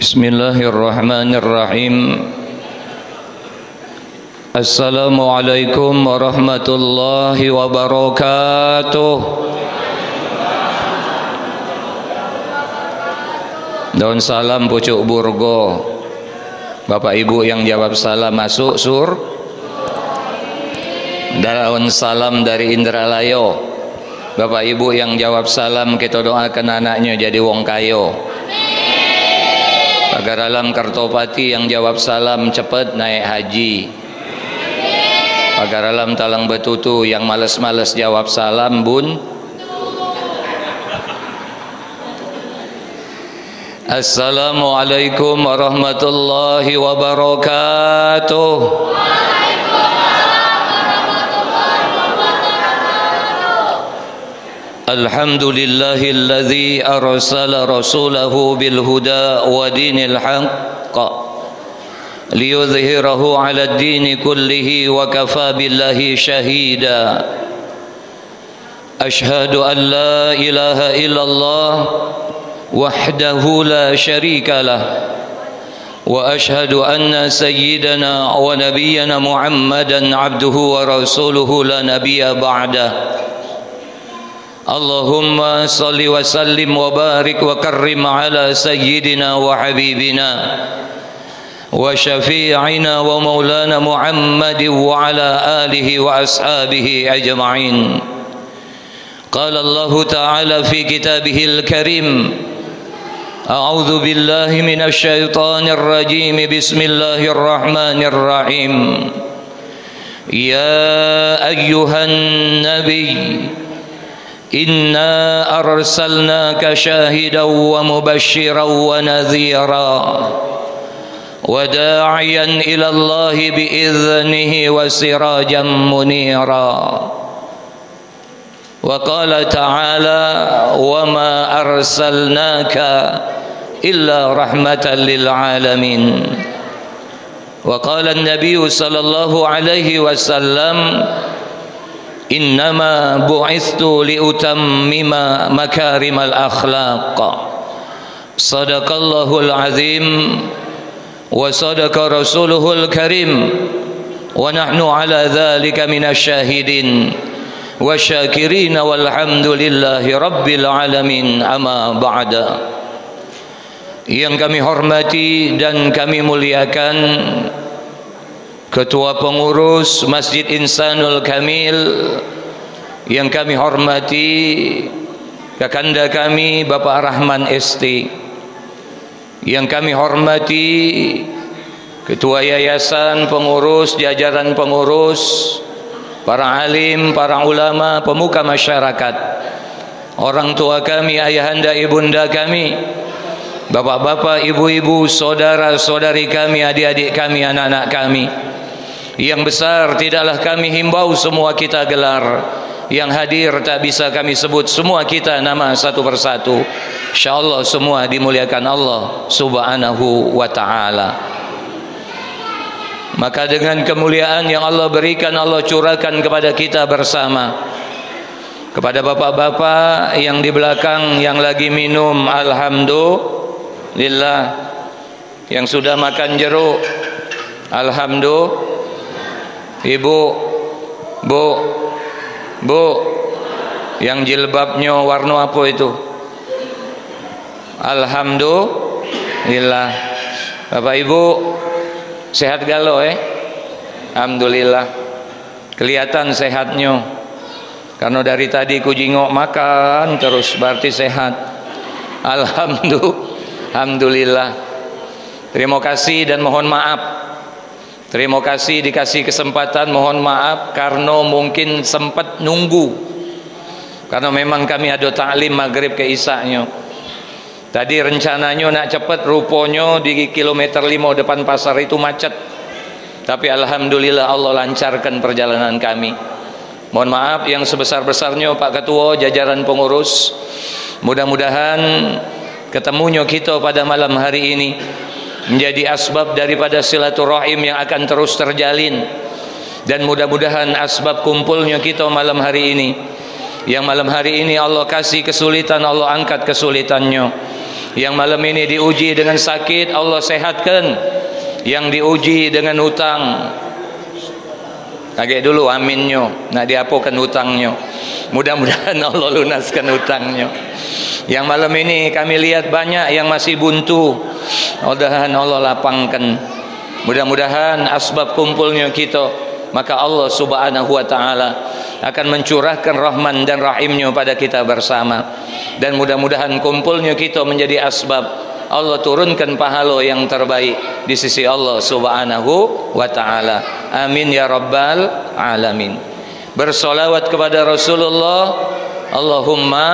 Bismillahirrahmanirrahim. Assalamualaikum warahmatullahi wabarakatuh. Daun salam pucuk burgo. Bapak Ibu yang jawab salam masuk sur. Daun salam dari Indralayo. Bapak Ibu yang jawab salam kita doakan anaknya jadi wong kayo. Agar alam Kartopati yang jawab salam cepat naik haji. Agar alam Talang Betutu yang males-males jawab salam bun. Assalamualaikum warahmatullahi wabarakatuh. Alhamdulillahilladzi arsala rasulahu bil huda wa dinil haqq liyudhhirahu 'ala ad-din kullihi wa kafa billahi shahida. Ashhadu an la ilaha illallah wahdahu la syarika lah wa ashhadu anna sayyidana wa nabiyyana Muhammadan 'abduhu wa rasuluhu la nabiyya ba'dah. Allahumma salli wa sallim wa barik wa karrim ala sayyidina wa habibina wa syafi'ina wa maulana Muhammad wa ala alihi wa ashabihi ajma'in. Qala Allah ta'ala fi kitabihil karim, a'udzu billahi minasy syaithanir rajim, bismillahirrahmanirrahim. Ya ayyuhan nabiy inna arsalnaka syahidan wa mubasysyiran wa nadhira wa da'iyan ila Allah bi'idhnihi wa sirajan munira. Wa qala ta'ala wa ma arsalnaka illa rahmatan lil alamin. Wa qala an-nabiy sallallahu alaihi wasallam innama bu'ithtu liutammima makarimal akhlaq. Sadaqallahul azim wa sadaqa rasuluhul karim wa nahnu ala dhalika minasyahidin wa syakirin walhamdulillahi rabbil alamin. Amma ba'da. Yang kami hormati dan kami muliakan Ketua Pengurus Masjid Insanul Kamil, yang kami hormati kakanda kami Bapak Rahman ST, yang kami hormati Ketua Yayasan, pengurus, jajaran pengurus, para alim, para ulama, pemuka masyarakat, orang tua kami, ayahanda, ibunda kami, bapak-bapak, ibu-ibu, saudara-saudari kami, adik-adik kami, anak-anak kami. Yang besar tidaklah kami himbau semua kita gelar, yang hadir tak bisa kami sebut semua kita nama satu persatu. InsyaAllah semua dimuliakan Allah subhanahu wa ta'ala. Maka dengan kemuliaan yang Allah berikan, Allah curahkan kepada kita bersama. Kepada bapak-bapak yang di belakang yang lagi minum, alhamdulillah. Yang sudah makan jeruk, alhamdulillah. Ibu, bu, yang jilbabnya warna apa itu? Alhamdulillah. Bapak Ibu sehat galau Alhamdulillah. Kelihatan sehatnya, karena dari tadi ku jingok makan terus, berarti sehat. Alhamdulillah. Terima kasih dan mohon maaf. Terima kasih dikasih kesempatan, mohon maaf karena mungkin sempat nunggu, karena memang kami ada ta'lim maghrib ke isanya. Tadi rencananya nak cepat, rupanya di kilometer 5 depan pasar itu macet. Tapi alhamdulillah Allah lancarkan perjalanan kami. Mohon maaf yang sebesar-besarnya Pak Ketua, jajaran pengurus. Mudah-mudahan ketemunya kita pada malam hari ini menjadi asbab daripada silaturahim yang akan terus terjalin, dan mudah-mudahan asbab kumpulnya kita malam hari ini, yang malam hari ini Allah kasih kesulitan, Allah angkat kesulitannya. Yang malam ini diuji dengan sakit, Allah sehatkan. Yang diuji dengan hutang, agak dulu aminnya, nak diapakan hutangnya. Mudah-mudahan Allah lunaskan hutangnya. Yang malam ini kami lihat banyak yang masih buntu, mudah-mudahan Allah lapangkan. Mudah-mudahan asbab kumpulnya kita, maka Allah subhanahu wa ta'ala akan mencurahkan rahman dan rahimnya pada kita bersama. Dan mudah-mudahan kumpulnya kita menjadi asbab Allah turunkan pahala yang terbaik di sisi Allah subhanahu wa ta'ala. Amin ya rabbal alamin. Bersolawat kepada Rasulullah. Allahumma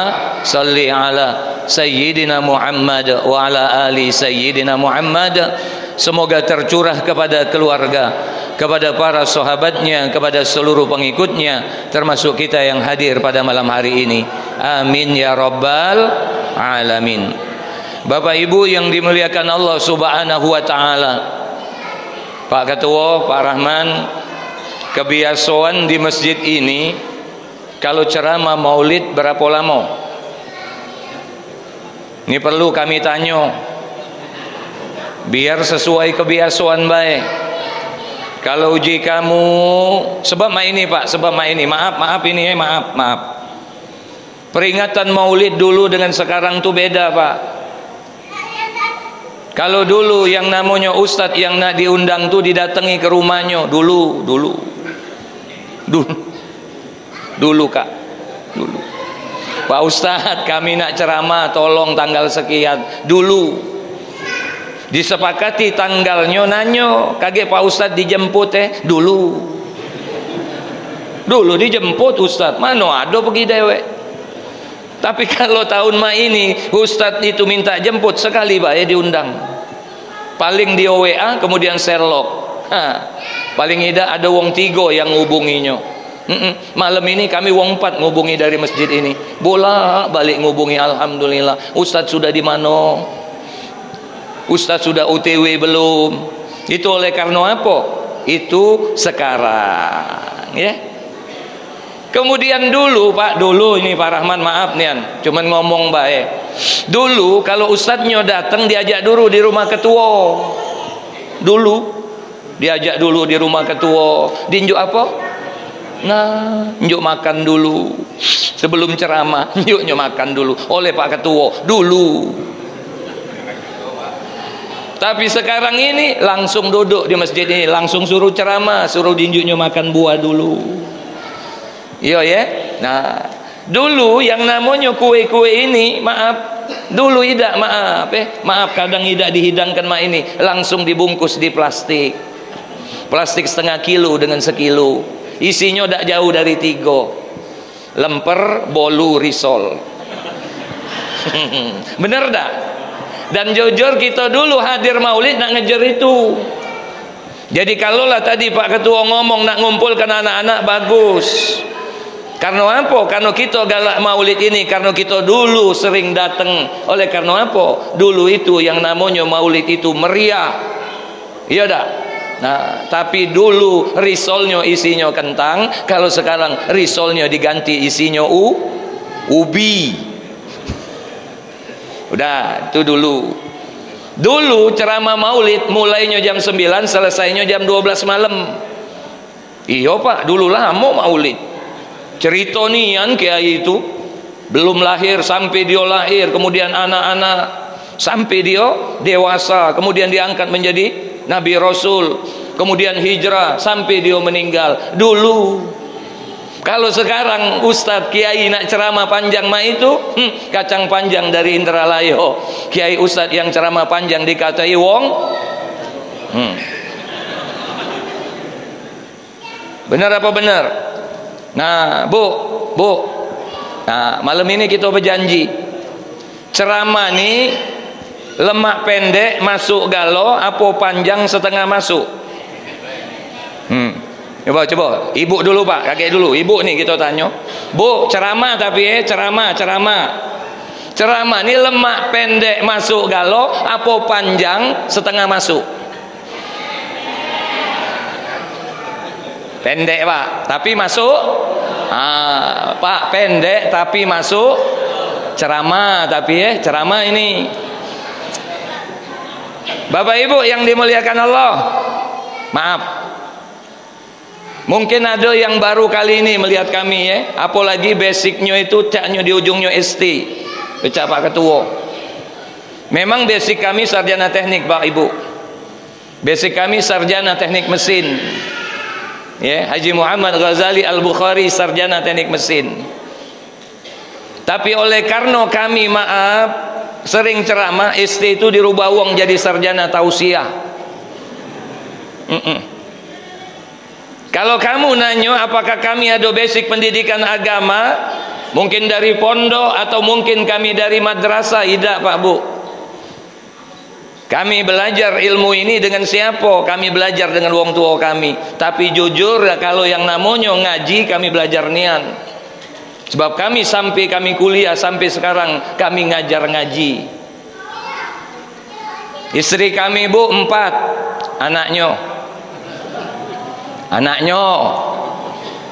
salli ala Sayyidina Muhammad wa ala ali Sayyidina Muhammad. Semoga tercurah kepada keluarga, kepada para sahabatnya, kepada seluruh pengikutnya, termasuk kita yang hadir pada malam hari ini. Amin ya rabbal alamin. Bapak Ibu yang dimuliakan Allah subhanahu wa ta'ala, Pak Ketua, Pak Rahman, kebiasaan di masjid ini kalau ceramah maulid berapa lama? Ini perlu kami tanya, biar sesuai kebiasaan baik. Kalau uji kamu sebab ini Pak, sebab ini, maaf ini maaf. Peringatan maulid dulu dengan sekarang tuh beda Pak. Kalau dulu yang namanya ustadz yang nak diundang tuh didatangi ke rumahnya dulu Kak, dulu. Pak Ustadz kami nak ceramah tolong tanggal sekian dulu. Disepakati tanggalnya nanyo, kaget Pak Ustadz dijemput dulu dijemput Ustadz, mana ada pergi dewek. Tapi kalau tahun ini Ustadz itu minta jemput sekali Pak diundang. Paling dia WA kemudian Sherlock. Paling tidak ada wong 3 yang ngubunginya. Malam ini kami wong 4 ngubungi dari masjid ini. Bola balik ngubungi, alhamdulillah. Ustadz sudah di mana? Ustadz sudah UTW belum? Itu oleh karena apa? Itu sekarang ya. Kemudian dulu Pak, dulu ini Pak Rahman maaf nih, cuman ngomong baik. Dulu kalau ustadznya datang diajak dulu di rumah ketua. Dulu diajak dulu di rumah ketua. Dinjuk apa? Nah, njuk makan dulu. Sebelum ceramah, njuknya makan dulu oleh Pak Ketua dulu. Tapi sekarang ini langsung duduk di masjid ini, langsung suruh ceramah, suruh dinjuknya makan buah dulu. Iya ya. Nah, dulu yang namanya kue-kue ini, maaf, dulu tidak maaf kadang tidak dihidangkan ini, langsung dibungkus di plastik. Plastik setengah kilo dengan sekilo. Isinya tidak jauh dari 3. Lemper, bolu, risol. Bener dah. Dan jujur kita dulu hadir maulid nak ngejar itu. Jadi kalaulah tadi Pak Ketua ngomong nak ngumpulkan anak-anak, bagus. Karena apa? Karena kita galak maulid ini, karena kita dulu sering datang. Oleh karena apa? Dulu itu yang namanya maulid itu meriah. Iya dah. Nah, tapi dulu risolnya isinya kentang, kalau sekarang risolnya diganti isinya ubi. Udah, itu dulu. Dulu ceramah maulid mulainya jam 9, selesainya jam 12 malam. Iya Pak, dulu lama maulid. Cerita nian kiai itu belum lahir sampai dia lahir, kemudian anak-anak sampai dia dewasa, kemudian diangkat menjadi Nabi Rasul, kemudian hijrah sampai dia meninggal. Dulu. Kalau sekarang Ustadz Kiai nak ceramah panjang itu kacang panjang dari Indralayo. Kiai Ustadz yang ceramah panjang dikatai wong. Benar apa benar? Nah, Bu. Nah, malam ini kita berjanji. Ceramah nih lemak pendek masuk galo, apa panjang setengah masuk? Coba. Ibu dulu Pak, kakek dulu. Ibu nih kita tanya. Bu, ceramah tapi ceramah. Ceramah ini lemak pendek masuk galo, apa panjang setengah masuk? Pendek Pak, tapi masuk. Pak pendek tapi masuk ceramah, tapi ceramah ini Bapak Ibu yang dimuliakan Allah, maaf, mungkin ada yang baru kali ini melihat kami ya, apalagi basicnya itu caknya di ujungnya ST, pecah Pak Ketua. Memang basic kami sarjana teknik Pak Ibu, basic kami sarjana teknik mesin ya, Haji Muhammad Ghazali Al-Bukhari sarjana teknik mesin. Tapi oleh karena kami maaf sering ceramah, ST itu dirubah uang jadi sarjana tausiah. Kalau kamu nanya apakah kami ada basic pendidikan agama, mungkin dari pondok atau mungkin kami dari madrasah, tidak Pak Bu. Kami belajar ilmu ini dengan siapa? Kami belajar dengan wong tua kami. Tapi jujur kalau yang namanya ngaji, kami belajar nian. Sebab kami sampai kami kuliah sampai sekarang kami ngajar ngaji. Istri kami Bu 4 anaknya. Anaknya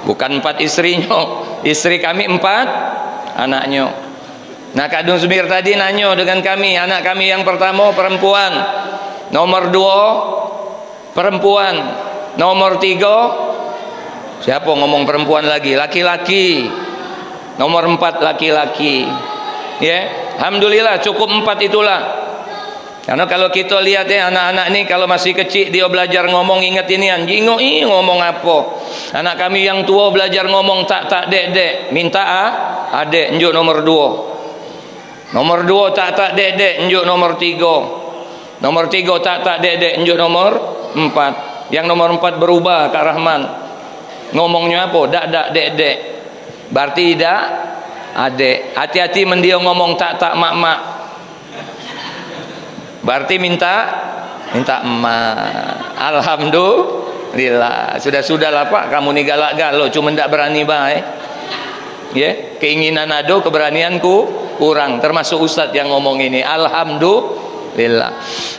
bukan 4 istrinya. Istri kami 4 anaknya. Nah Kak Dun Sumir tadi nanya dengan kami, anak kami yang pertama perempuan, nomor 2 perempuan, nomor 3 siapa ngomong perempuan lagi? Laki-laki. Nomor 4 laki-laki. Ya, alhamdulillah cukup 4 itulah. Karena kalau kita lihat ya anak-anak ini kalau masih kecil dia belajar ngomong, ingat ini anjing ngomong apa. Anak kami yang tua belajar ngomong tak dek, minta adek, njuk nomor 2. Nomor 2 tak dek, njuk nomor 3. Nomor 3 tak dek, njuk nomor 4. Yang nomor 4 berubah Kak Rahman. Ngomongnya apa? Dak dek. Berarti tidak adek. Hati-hati mendia ngomong tak mak. Berarti minta emak. Alhamdulillah. Sudah-sudahlah Pak, kamu ni galak-galak cuma ndak berani baik. Ya, keinginan ada, keberanianku kurang. Termasuk ustaz yang ngomong ini. Alhamdulillah.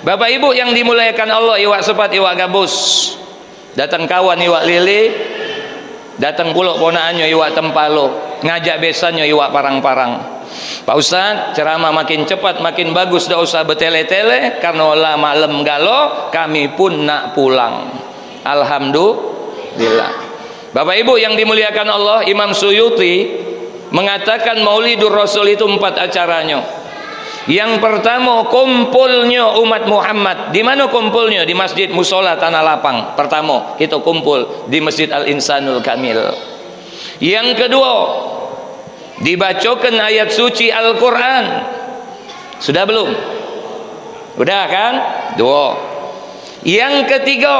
Bapak Ibu yang dimuliakan Allah, iwak sepat iwak gabus. Datang kawan iwak lili, datang pulak ponaannya iwak tempalo, ngajak besannya iwak parang-parang. Pak Ustaz, ceramah makin cepat makin bagus, dah usah bertele-tele karena lah malam galo, kami pun nak pulang. Alhamdulillah. Bapak Ibu yang dimuliakan Allah, Imam Suyuti mengatakan Maulidur Rasul itu 4 acaranya. Yang pertama kumpulnya umat Muhammad. Di mana kumpulnya? Di Masjid Musola Tanah Lapang. Pertama kita kumpul di Masjid Al-Insanul Kamil. Yang kedua dibacakan ayat suci Al-Quran. Sudah belum? Udah kan? 2. Yang ketiga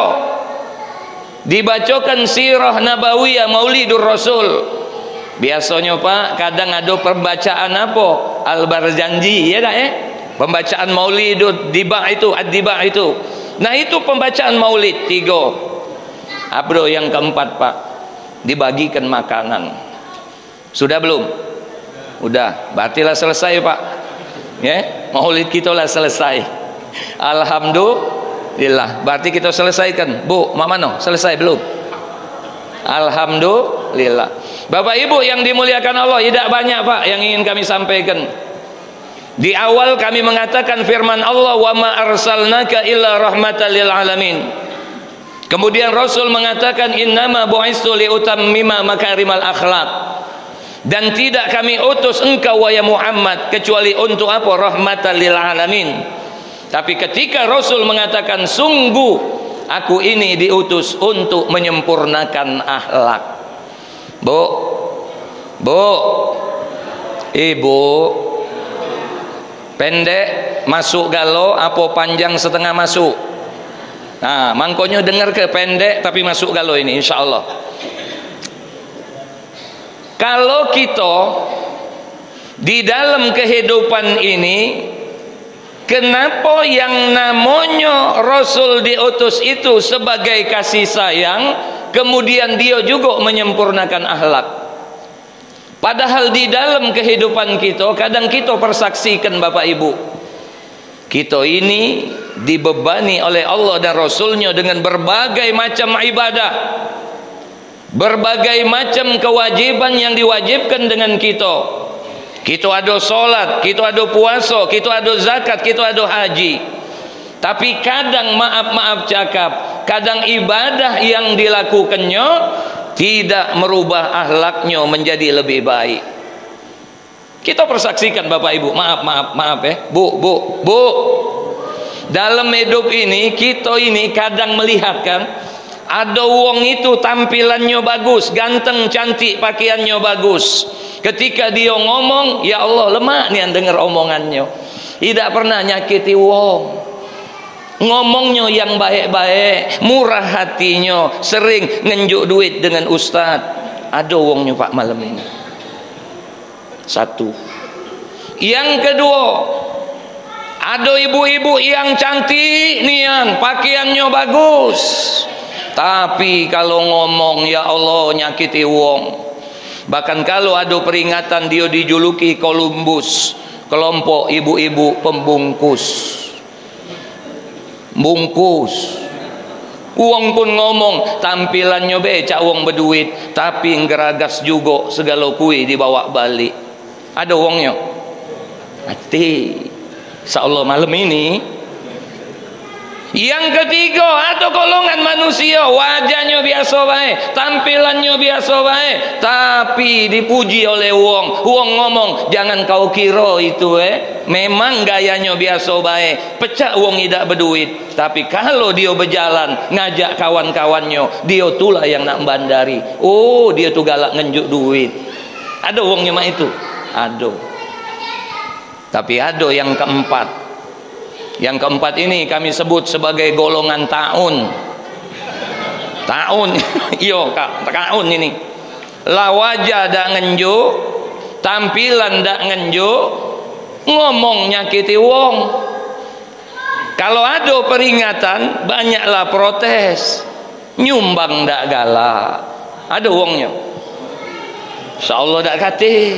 dibacakan sirah nabawiyah Maulidur Rasul. Biasanya Pak kadang ada pembacaan apa? Al-Barzanji ya tak ya? Pembacaan Maulidud Dibah itu, Ad-Dibah itu. Nah itu pembacaan Maulid 3. Abdo yang keempat Pak, dibagikan makanan. Sudah belum? Udah, berarti lah selesai Pak. Ya, Maulid kita lah selesai. Alhamdulillah. Berarti kita selesaikan. Bu, mak mano? Selesai belum? Alhamdulillah. Bapak Ibu yang dimuliakan Allah, tidak banyak Pak yang ingin kami sampaikan. Di awal kami mengatakan firman Allah, wa ma arsalnaka illa rahmatan lil alamin. Kemudian Rasul mengatakan innama bu'istu li utammima makarimal akhlak. Dan tidak kami utus engkau wahai Muhammad kecuali untuk apa? Rahmatan lil alamin. Tapi ketika Rasul mengatakan sungguh aku ini diutus untuk menyempurnakan akhlak. Bu, ibu, pendek masuk galo, apa panjang setengah masuk? Nah, mangkonya dengar ke pendek tapi masuk galo ini, insya Allah. Kalau kita di dalam kehidupan ini, kenapa yang namanya Rasul diutus itu sebagai kasih sayang, kemudian dia juga menyempurnakan akhlak. Padahal di dalam kehidupan kita, kadang kita persaksikan Bapak Ibu, kita ini dibebani oleh Allah dan Rasulnya dengan berbagai macam ibadah, berbagai macam kewajiban yang diwajibkan dengan kita. Kita ada solat, kita ada puasa, kita ada zakat, kita ada haji. Tapi kadang maaf cakap, kadang ibadah yang dilakukannya tidak merubah akhlaknya menjadi lebih baik. Kita persaksikan Bapak Ibu, maaf ya, Bu. Dalam hidup ini kita ini kadang melihat kan, ada wong itu tampilannya bagus, ganteng, cantik, pakaiannya bagus. Ketika dia ngomong, ya Allah lemak nih yang dengar omongannya. Tidak pernah nyakiti wong. Ngomongnya yang baik-baik, murah hatinya, sering ngenjuk duit dengan ustaz. Ada wongnya Pak malam ini. Satu. Yang kedua, ada ibu-ibu yang cantik nian, pakaiannya bagus. Tapi kalau ngomong ya Allah nyakiti wong. Bahkan kalau ada peringatan dia dijuluki Columbus, kelompok ibu-ibu pembungkus. Bungkus. Uang pun ngomong tampilannya becak wong berduit, tapi ngeragas juga segala kui dibawa balik. Ada uangnya. Hati. Insyaallah malam ini. Yang ketiga, ada golongan manusia wajahnya biasa baik, tampilannya biasa baik, tapi dipuji oleh wong. Wong ngomong, jangan kau kira itu memang gayanya biasa baik, pecah wong tidak berduit. Tapi kalau dia berjalan ngajak kawan-kawannya, dia tulah yang nak bandari. Oh, dia tuh galak ngenjuk duit. Ada wongnya mak itu? Ada. Tapi ada yang keempat. Yang keempat ini kami sebut sebagai golongan taun. Taun, iyo taun ini. La wajah dak ngenjuk, tampilan dak ngenjuk, ngomong nyakiti wong. Kalau ada peringatan, banyaklah protes. Nyumbang dak galak. Ada wongnya. Insyaallah dak kate.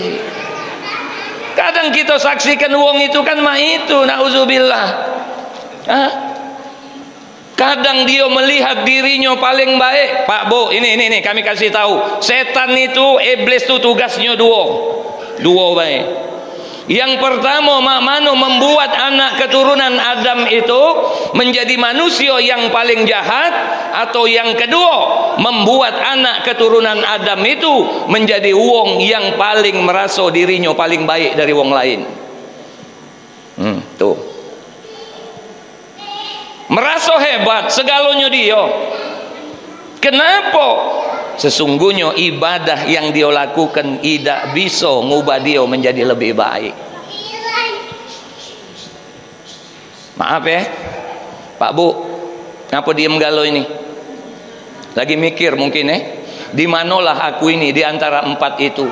Kadang kita saksikan wong itu kan mah itu, nauzubillah. Kadang dia melihat dirinya paling baik. Pak Bu, ini kami kasih tahu. Setan itu, iblis itu tugasnya dua baik. Yang pertama, makmano membuat anak keturunan Adam itu menjadi manusia yang paling jahat. Atau yang kedua, membuat anak keturunan Adam itu menjadi wong yang paling merasa dirinya paling baik dari wong lain. Tuh. Merasa hebat, segalanya dia. Kenapa? Sesungguhnya ibadah yang dia lakukan tidak bisa ngubah dia menjadi lebih baik. Maaf ya Pak Bu, kenapa diem galau ini? Lagi mikir mungkin di manalah aku ini di antara empat itu.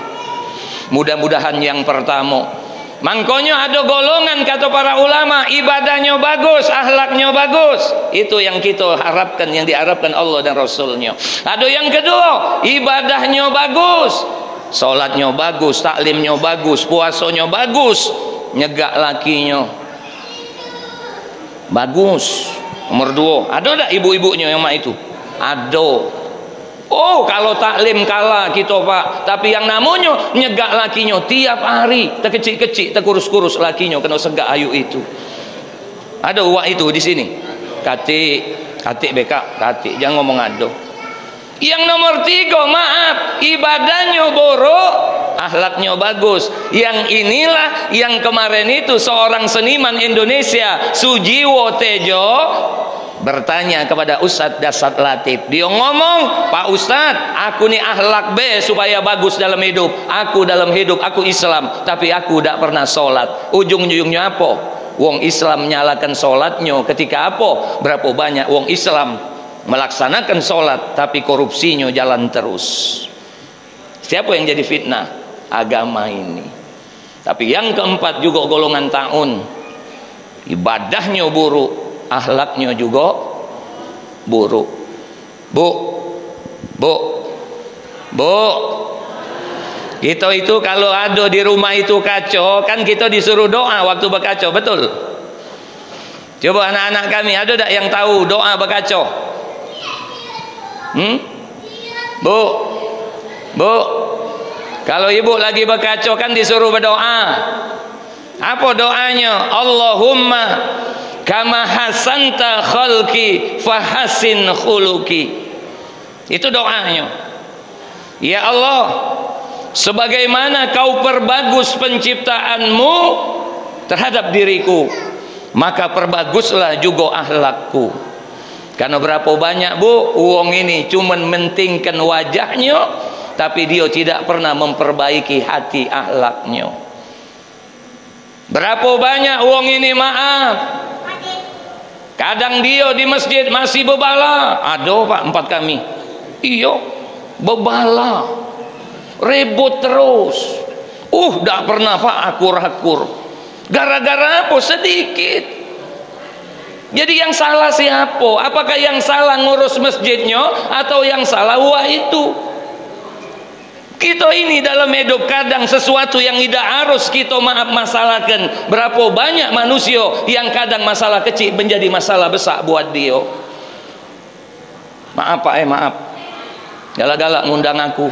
Mudah-mudahan yang pertama. Makanya ada golongan kata para ulama, ibadahnya bagus, akhlaknya bagus. Itu yang kita harapkan, yang diharapkan Allah dan Rasulnya. Ada yang kedua, ibadahnya bagus, salatnya bagus, taklimnya bagus, puasanya bagus, nyegak lakinya bagus. Nomor dua, ada tak ibu-ibunya yang mak itu? Ada. Oh, kalau taklim kalah kita Pak, tapi yang namanya nyegak lakinya tiap hari, terkecil-kecil, terkurus-kurus lakinya kena segak ayu itu. Ada uak itu di sini. Katik beka, katik, jangan ngomong ada. Yang nomor tiga, maaf, ibadahnya buruk, akhlaknya bagus. Yang inilah yang kemarin itu seorang seniman Indonesia, Sujiwo Tejo, bertanya kepada Ustadz Dasat Latif. Dia ngomong, Pak Ustadz, aku nih akhlak B supaya bagus dalam hidup. Aku dalam hidup, aku Islam, tapi aku tidak pernah sholat. Ujung-ujungnya apa? Wong Islam menyalakan sholatnya ketika apa? Berapa banyak wong Islam melaksanakan sholat, tapi korupsinya jalan terus. Siapa yang jadi fitnah? Agama ini. Tapi yang keempat juga golongan taun. Ibadahnya buruk, akhlaknya juga buruk. Bu, kita itu kalau ada di rumah itu kacau, kan kita disuruh doa waktu berkacau, betul? Coba anak-anak kami, ada tak yang tahu doa berkacau? Bu, kalau ibu lagi berkacau kan disuruh berdoa. Apa doanya? Allahumma kama hasanta khalqi fahasin khuluqi. Itu doanya. Ya Allah, sebagaimana kau perbagus penciptaanmu terhadap diriku, maka perbaguslah juga akhlakku. Karena berapa banyak bu, uang ini cuman mentingkan wajahnya, tapi dia tidak pernah memperbaiki hati akhlaknya. Berapa banyak uang ini, maaf, kadang dia di masjid masih bebala. Ada pak 4 kami, iya bebala, ribut terus. Tak pernah pak akur-akur. Gara-gara apa? Sedikit. Jadi yang salah siapa? Apakah yang salah ngurus masjidnya atau yang salah wah itu? Kita ini dalam hidup kadang sesuatu yang tidak harus kita masalahkan. Berapa banyak manusia yang kadang masalah kecil menjadi masalah besar buat dia. Maaf pak, maaf. Galak-galak ngundang aku,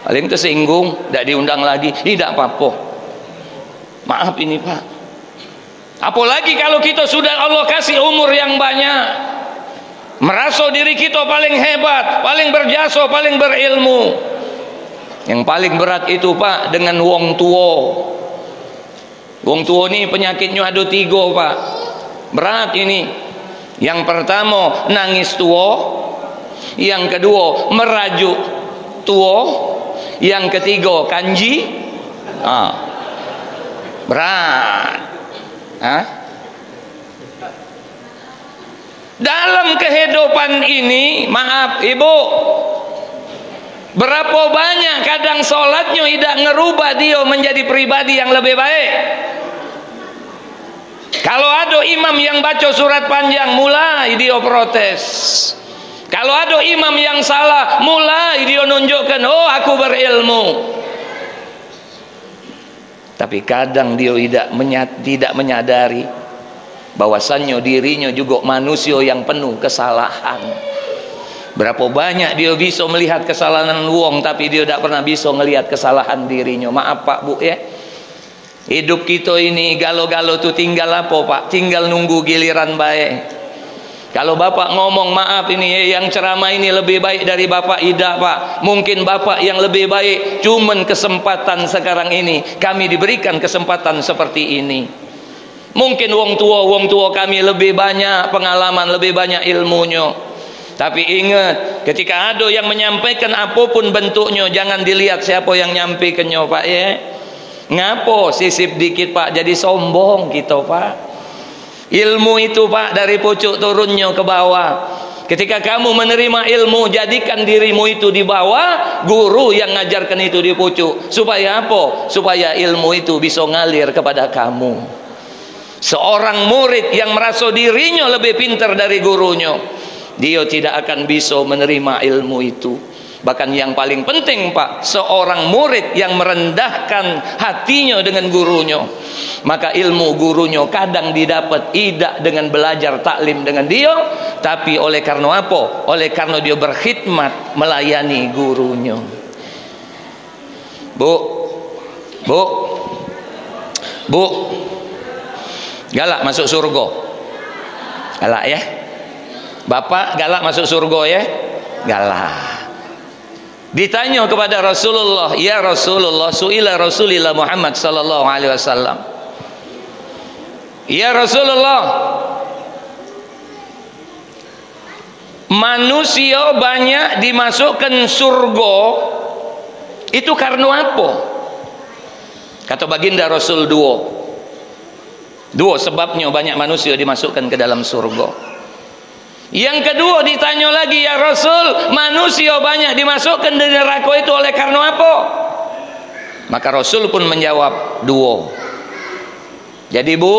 paling tersinggung, tidak diundang lagi. Tidak apa-apa. Maaf ini pak. Apalagi kalau kita sudah Allah kasih umur yang banyak, merasa diri kita paling hebat, paling berjasa, paling berilmu. Yang paling berat itu pak dengan wong tua. Wong tua ini penyakitnya ada 3 pak. Berat ini. Yang pertama nangis tua, yang kedua merajuk tua, yang ketiga kanji. Berat. Dalam kehidupan ini, maaf ibu, berapa banyak kadang sholatnya tidak ngerubah dia menjadi pribadi yang lebih baik. Kalau ada imam yang baca surat panjang, mulai dia protes. Kalau ada imam yang salah, mulai dia nunjukkan, oh aku berilmu. Tapi kadang dia tidak menyadari bahwasannya dirinya juga manusia yang penuh kesalahan. Berapa banyak dia bisa melihat kesalahan wong, tapi dia tidak pernah bisa melihat kesalahan dirinya. Maaf pak bu ya, hidup kita ini galau-galau tuh tinggal apa pak? Tinggal nunggu giliran baik. Kalau bapak ngomong maaf ini yang ceramah ini lebih baik dari bapak Ida pak, mungkin bapak yang lebih baik, cuman kesempatan sekarang ini kami diberikan kesempatan seperti ini. Mungkin wong tua kami lebih banyak pengalaman, lebih banyak ilmunya. Tapi ingat, ketika ada yang menyampaikan apapun bentuknya, jangan dilihat siapa yang nyampaikannya pak ya. Ngapo sisip dikit pak jadi sombong kita pak. Ilmu itu pak dari pucuk turunnya ke bawah. Ketika kamu menerima ilmu, jadikan dirimu itu di bawah, guru yang ngajarkan itu di pucuk. Supaya apa? Supaya ilmu itu bisa ngalir kepada kamu. Seorang murid yang merasa dirinya lebih pintar dari gurunya, dia tidak akan bisa menerima ilmu itu. Bahkan yang paling penting pak, seorang murid yang merendahkan hatinya dengan gurunya, maka ilmu gurunya kadang didapat tidak dengan belajar taklim dengan dia, tapi oleh karena apa? Oleh karena dia berkhidmat melayani gurunya. Bu, galak masuk surga. Galak ya. Bapak galak masuk surga ya. Galak. Ditanya kepada Rasulullah, ya Rasulullah, su'ila Rasulillah Muhammad sallallahu alaihi wasallam, ya Rasulullah, manusia banyak dimasukkan surga itu karena apa? Kata baginda Rasul dua sebabnya banyak manusia dimasukkan ke dalam surga. Yang kedua ditanya lagi, ya Rasul, manusia banyak dimasukkan di neraka itu oleh karena apa? Maka Rasul pun menjawab 2. Jadi bu,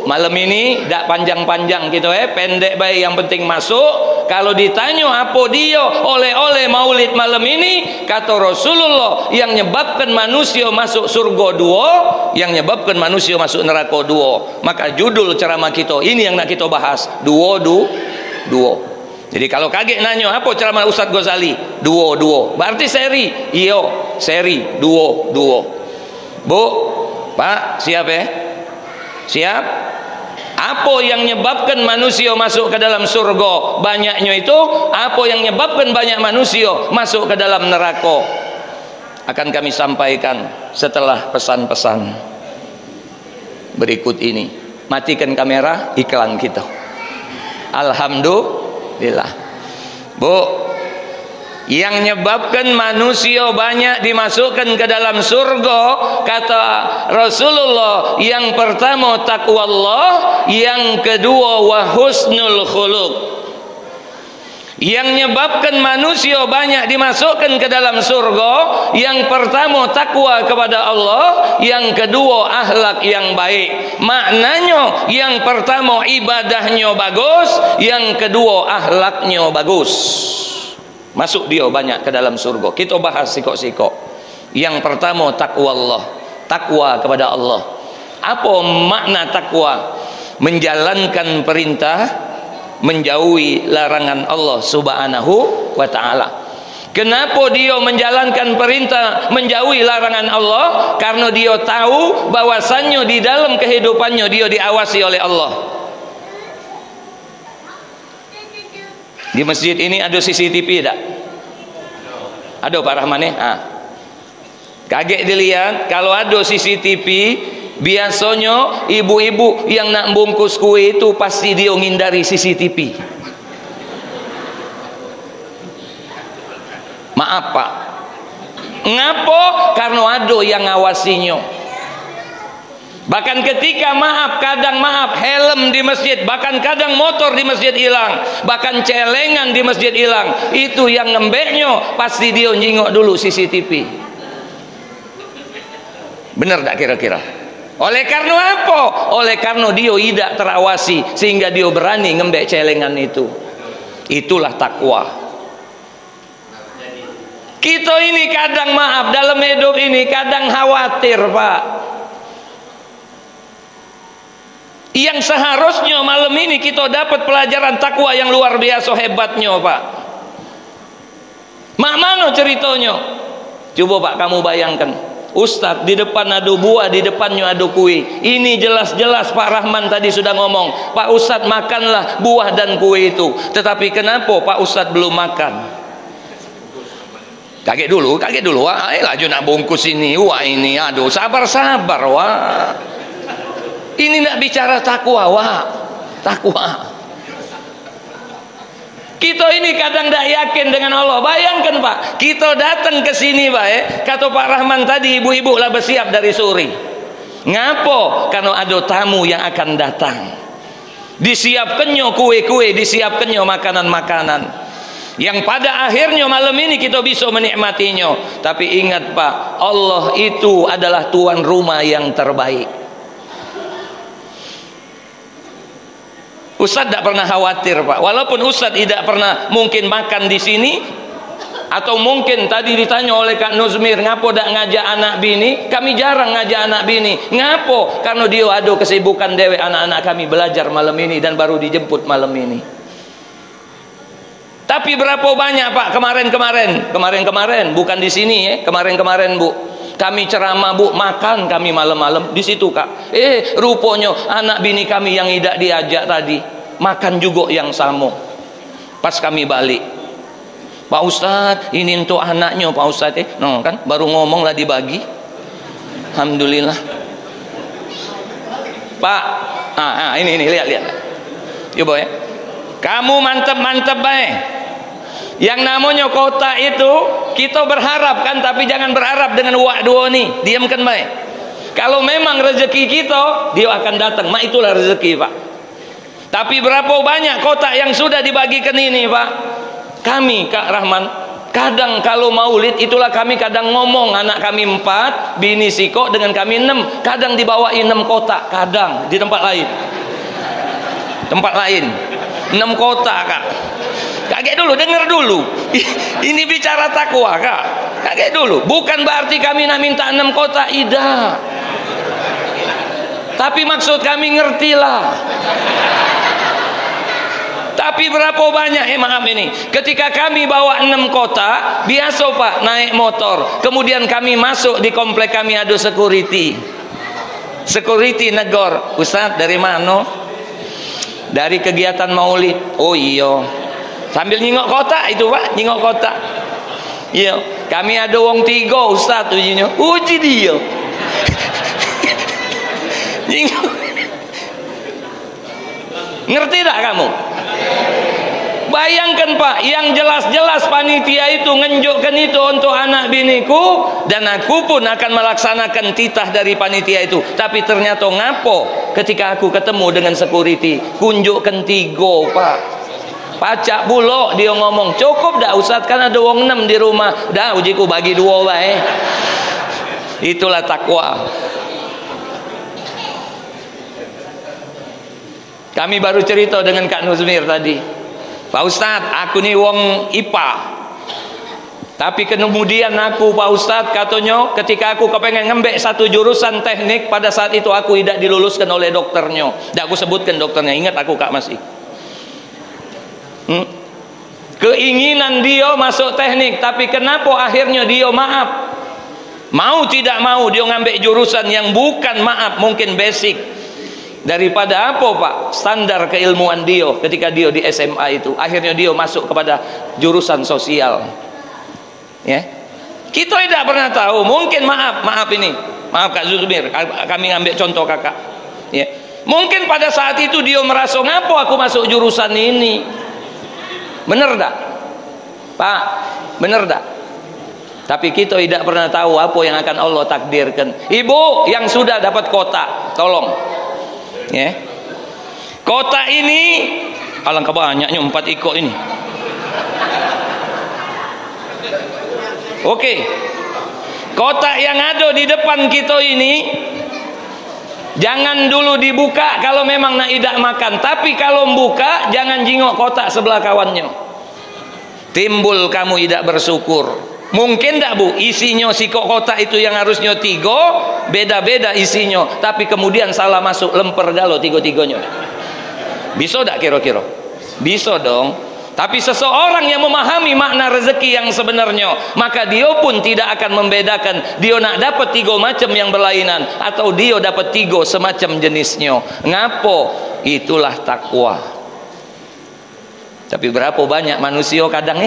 malam ini tidak panjang-panjang gitu pendek baik, yang penting masuk. Kalau ditanya apa dia oleh maulid malam ini, kata Rasulullah, yang menyebabkan manusia masuk surga 2, yang menyebabkan manusia masuk neraka 2. Maka judul ceramah kita ini yang nak kita bahas, dua. Jadi kalau kaget nanya apa ceramah Ustadz Ghazali, dua berarti seri. Iyo seri dua. Bu, Pak siap ya? Siap? Apa yang menyebabkan manusia masuk ke dalam surga? Banyaknya itu. Apa yang menyebabkan banyak manusia masuk ke dalam neraka? Akan kami sampaikan setelah pesan-pesan berikut ini. Matikan kamera, iklan kita. Alhamdulillah. Bu, yang menyebabkan manusia banyak dimasukkan ke dalam surga, kata Rasulullah, yang pertama takwa Allah, yang kedua wa husnul khuluq. Yang menyebabkan manusia banyak dimasukkan ke dalam surga, yang pertama takwa kepada Allah, yang kedua akhlak yang baik. Maknanya yang pertama ibadahnya bagus, yang kedua akhlaknya bagus. Masuk dia banyak ke dalam surga. Kita bahas sikok-sikok. Yang pertama takwa Allah, takwa kepada Allah. Apa makna takwa? Menjalankan perintah, menjauhi larangan Allah Subhanahu wa ta'ala. Kenapa dia menjalankan perintah, menjauhi larangan Allah? Karena dia tahu bahwasannya di dalam kehidupannya dia diawasi oleh Allah. Di masjid ini ada CCTV tak? Ada Pak Rahman ya? Kaget dilihat kalau ada CCTV. Biasanya ibu-ibu yang nak bungkus kue itu pasti dia menghindari CCTV. Maaf Pak. Ngapa? Karena ada yang ngawasinya. Bahkan ketika kadang helm di masjid, bahkan kadang motor di masjid hilang, bahkan celengan di masjid hilang, itu yang ngembeknya pasti dia nyingok dulu CCTV. Benar tak kira-kira? Oleh karena apa? Oleh karena dia tidak terawasi, sehingga dia berani ngembek celengan itu. Itulah takwa. Kita ini kadang dalam hidup ini kadang khawatir Pak. Yang seharusnya malam ini kita dapat pelajaran takwa yang luar biasa hebatnya Pak. Mana ceritanya? Coba Pak kamu bayangkan. Ustadz, di depan ada buah, di depannya ada kue. Ini jelas-jelas Pak Rahman tadi sudah ngomong, Pak Ustadz makanlah buah dan kue itu. Tetapi kenapa Pak Ustadz belum makan? Kaget dulu. Wah, laju nak bungkus ini. Wah ini, aduh, sabar. Wah, ini nak bicara takwa. Wah, takwa. Kita ini kadang tidak yakin dengan Allah. Bayangkan Pak, kita datang ke sini Pak, kata Pak Rahman tadi, ibu-ibu lah bersiap dari sore. Ngapo? Karena ada tamu yang akan datang. Disiapkannya kue-kue, disiapkannya makanan-makanan. Yang pada akhirnya malam ini kita bisa menikmatinya. Tapi ingat Pak, Allah itu adalah tuan rumah yang terbaik. Ustadz tidak pernah khawatir Pak. Walaupun Ustadz tidak pernah mungkin makan di sini, atau mungkin tadi ditanya oleh Kak Nuzmir, ngapo tidak ngajak anak bini? Kami jarang ngajak anak bini. Ngapo? Karena dia ada kesibukan dewe anak-anak kami belajar malam ini dan baru dijemput malam ini. Tapi berapa banyak Pak kemarin bukan di sini ya, kemarin Bu. Kami ceramah Bu, makan kami malam-malam di situ Kak. Rupanya anak bini kami yang tidak diajak tadi makan juga yang sama. Pas kami balik, Pak Ustadz, ini untuk anaknya Pak Ustadz no, kan baru ngomong lah dibagi. Alhamdulillah. Pak, ini lihat. Coba ya. Kamu mantep baik. Yang namanya kota itu kita berharap kan, tapi jangan berharap dengan uak dua nih. Diamkan baik. Kalau memang rezeki kita, dia akan datang. Itulah rezeki Pak. Tapi berapa banyak kota yang sudah dibagikan ini Pak? Kami Kak Rahman, kadang kalau maulid itulah kami kadang ngomong, anak kami 4, bini Siko dengan kami 6. Kadang dibawain 6 kota, kadang di tempat lain 6 kota Kak. Kaget dulu, dengar dulu. Ini bicara takwa Kak. Kaget dulu. Bukan berarti kami nak minta 6 kota, tidak. Tapi maksud kami ngertilah. Tapi berapa banyak maaf ini, ketika kami bawa 6 kota, biasa Pak naik motor, kemudian kami masuk di komplek kami ada security negor. Ustadz dari mana? dari kegiatan maulid. Oh iya, sambil nyingok kotak itu Pak, nyingok kotak. Iya, kami ada wong 3 Ustaz ujinya. Uji dia. Nyingok. Ngerti tak kamu? Bayangkan Pak, yang jelas-jelas panitia itu ngenjukkan itu untuk anak biniku, dan aku pun akan melaksanakan titah dari panitia itu. Tapi ternyata ngapo ketika aku ketemu dengan security, kunjukkan 3 Pak. Pacak pula dia ngomong, cukup dah Ustaz, kan ada wong 6 di rumah. Dah ujiku bagi 2 bae. Itulah takwa. Kami baru cerita dengan Kak Nuzmir tadi. Pak Ustadz, aku ni wong IPA, tapi kemudian aku Pak Ustadz katanya ketika aku kepengen ngembek satu jurusan teknik, pada saat itu aku tidak diluluskan oleh dokternya. Tidak aku sebutkan dokternya, ingat aku Kak masih. Keinginan dia masuk teknik, tapi kenapa akhirnya dia mau tidak mau dia ngambil jurusan yang bukan mungkin basic. Daripada apa Pak? Standar keilmuan dia ketika dia di SMA itu, akhirnya dia masuk kepada jurusan sosial. Ya, kita tidak pernah tahu. Mungkin maaf Kak Zuzmir, kami ngambil contoh kakak. Ya, mungkin pada saat itu dia merasa, ngapo aku masuk jurusan ini? Bener tak Pak? Bener tak? Tapi kita tidak pernah tahu apa yang akan Allah takdirkan. Ibu yang sudah dapat kotak, tolong. Ya, kotak ini alangkah banyaknya 4 ikut ini. Oke, kotak yang ada di depan kita ini jangan dulu dibuka kalau memang nak idak makan. Tapi kalau membuka jangan jingok kotak sebelah kawannya. Timbul kamu idak bersyukur. Mungkin tak Bu, isinya sikok kotak itu yang harusnya 3, beda-beda isinya, tapi kemudian salah masuk lemper galo 3-3-nya. Bisa tak kira-kira? Bisa dong. Tapi seseorang yang memahami makna rezeki yang sebenarnya, maka dia pun tidak akan membedakan dia nak dapat 3 macam yang berlainan atau dia dapat 3 semacam jenisnya. Ngapo? Itulah takwa. Tapi berapa banyak manusia kadang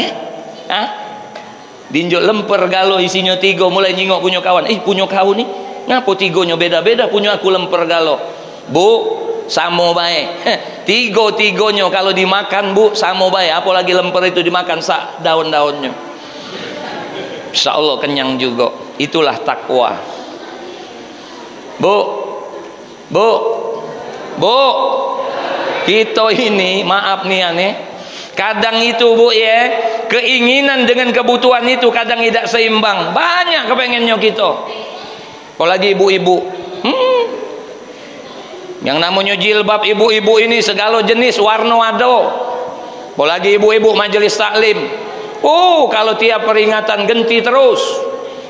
dinjok lemper galo isinya 3, mulai nyingok punya kawan. Punya kau ni ngapo 3-nya beda-beda, punya aku lemper galo. Bu, sama baik. 3-3-nya kalau dimakan Bu sama baik, apalagi lemper itu dimakan sak daun-daunnya. Insyaallah kenyang juga. Itulah takwa. Bu, kita ini maaf nih aneh, kadang itu Bu ya, keinginan dengan kebutuhan itu kadang tidak seimbang. Banyak kepengennya kita. Apalagi ibu-ibu. Yang namanya jilbab ibu-ibu ini segala jenis warna ada. Apalagi ibu-ibu majelis taklim. Kalau tiap peringatan genti terus.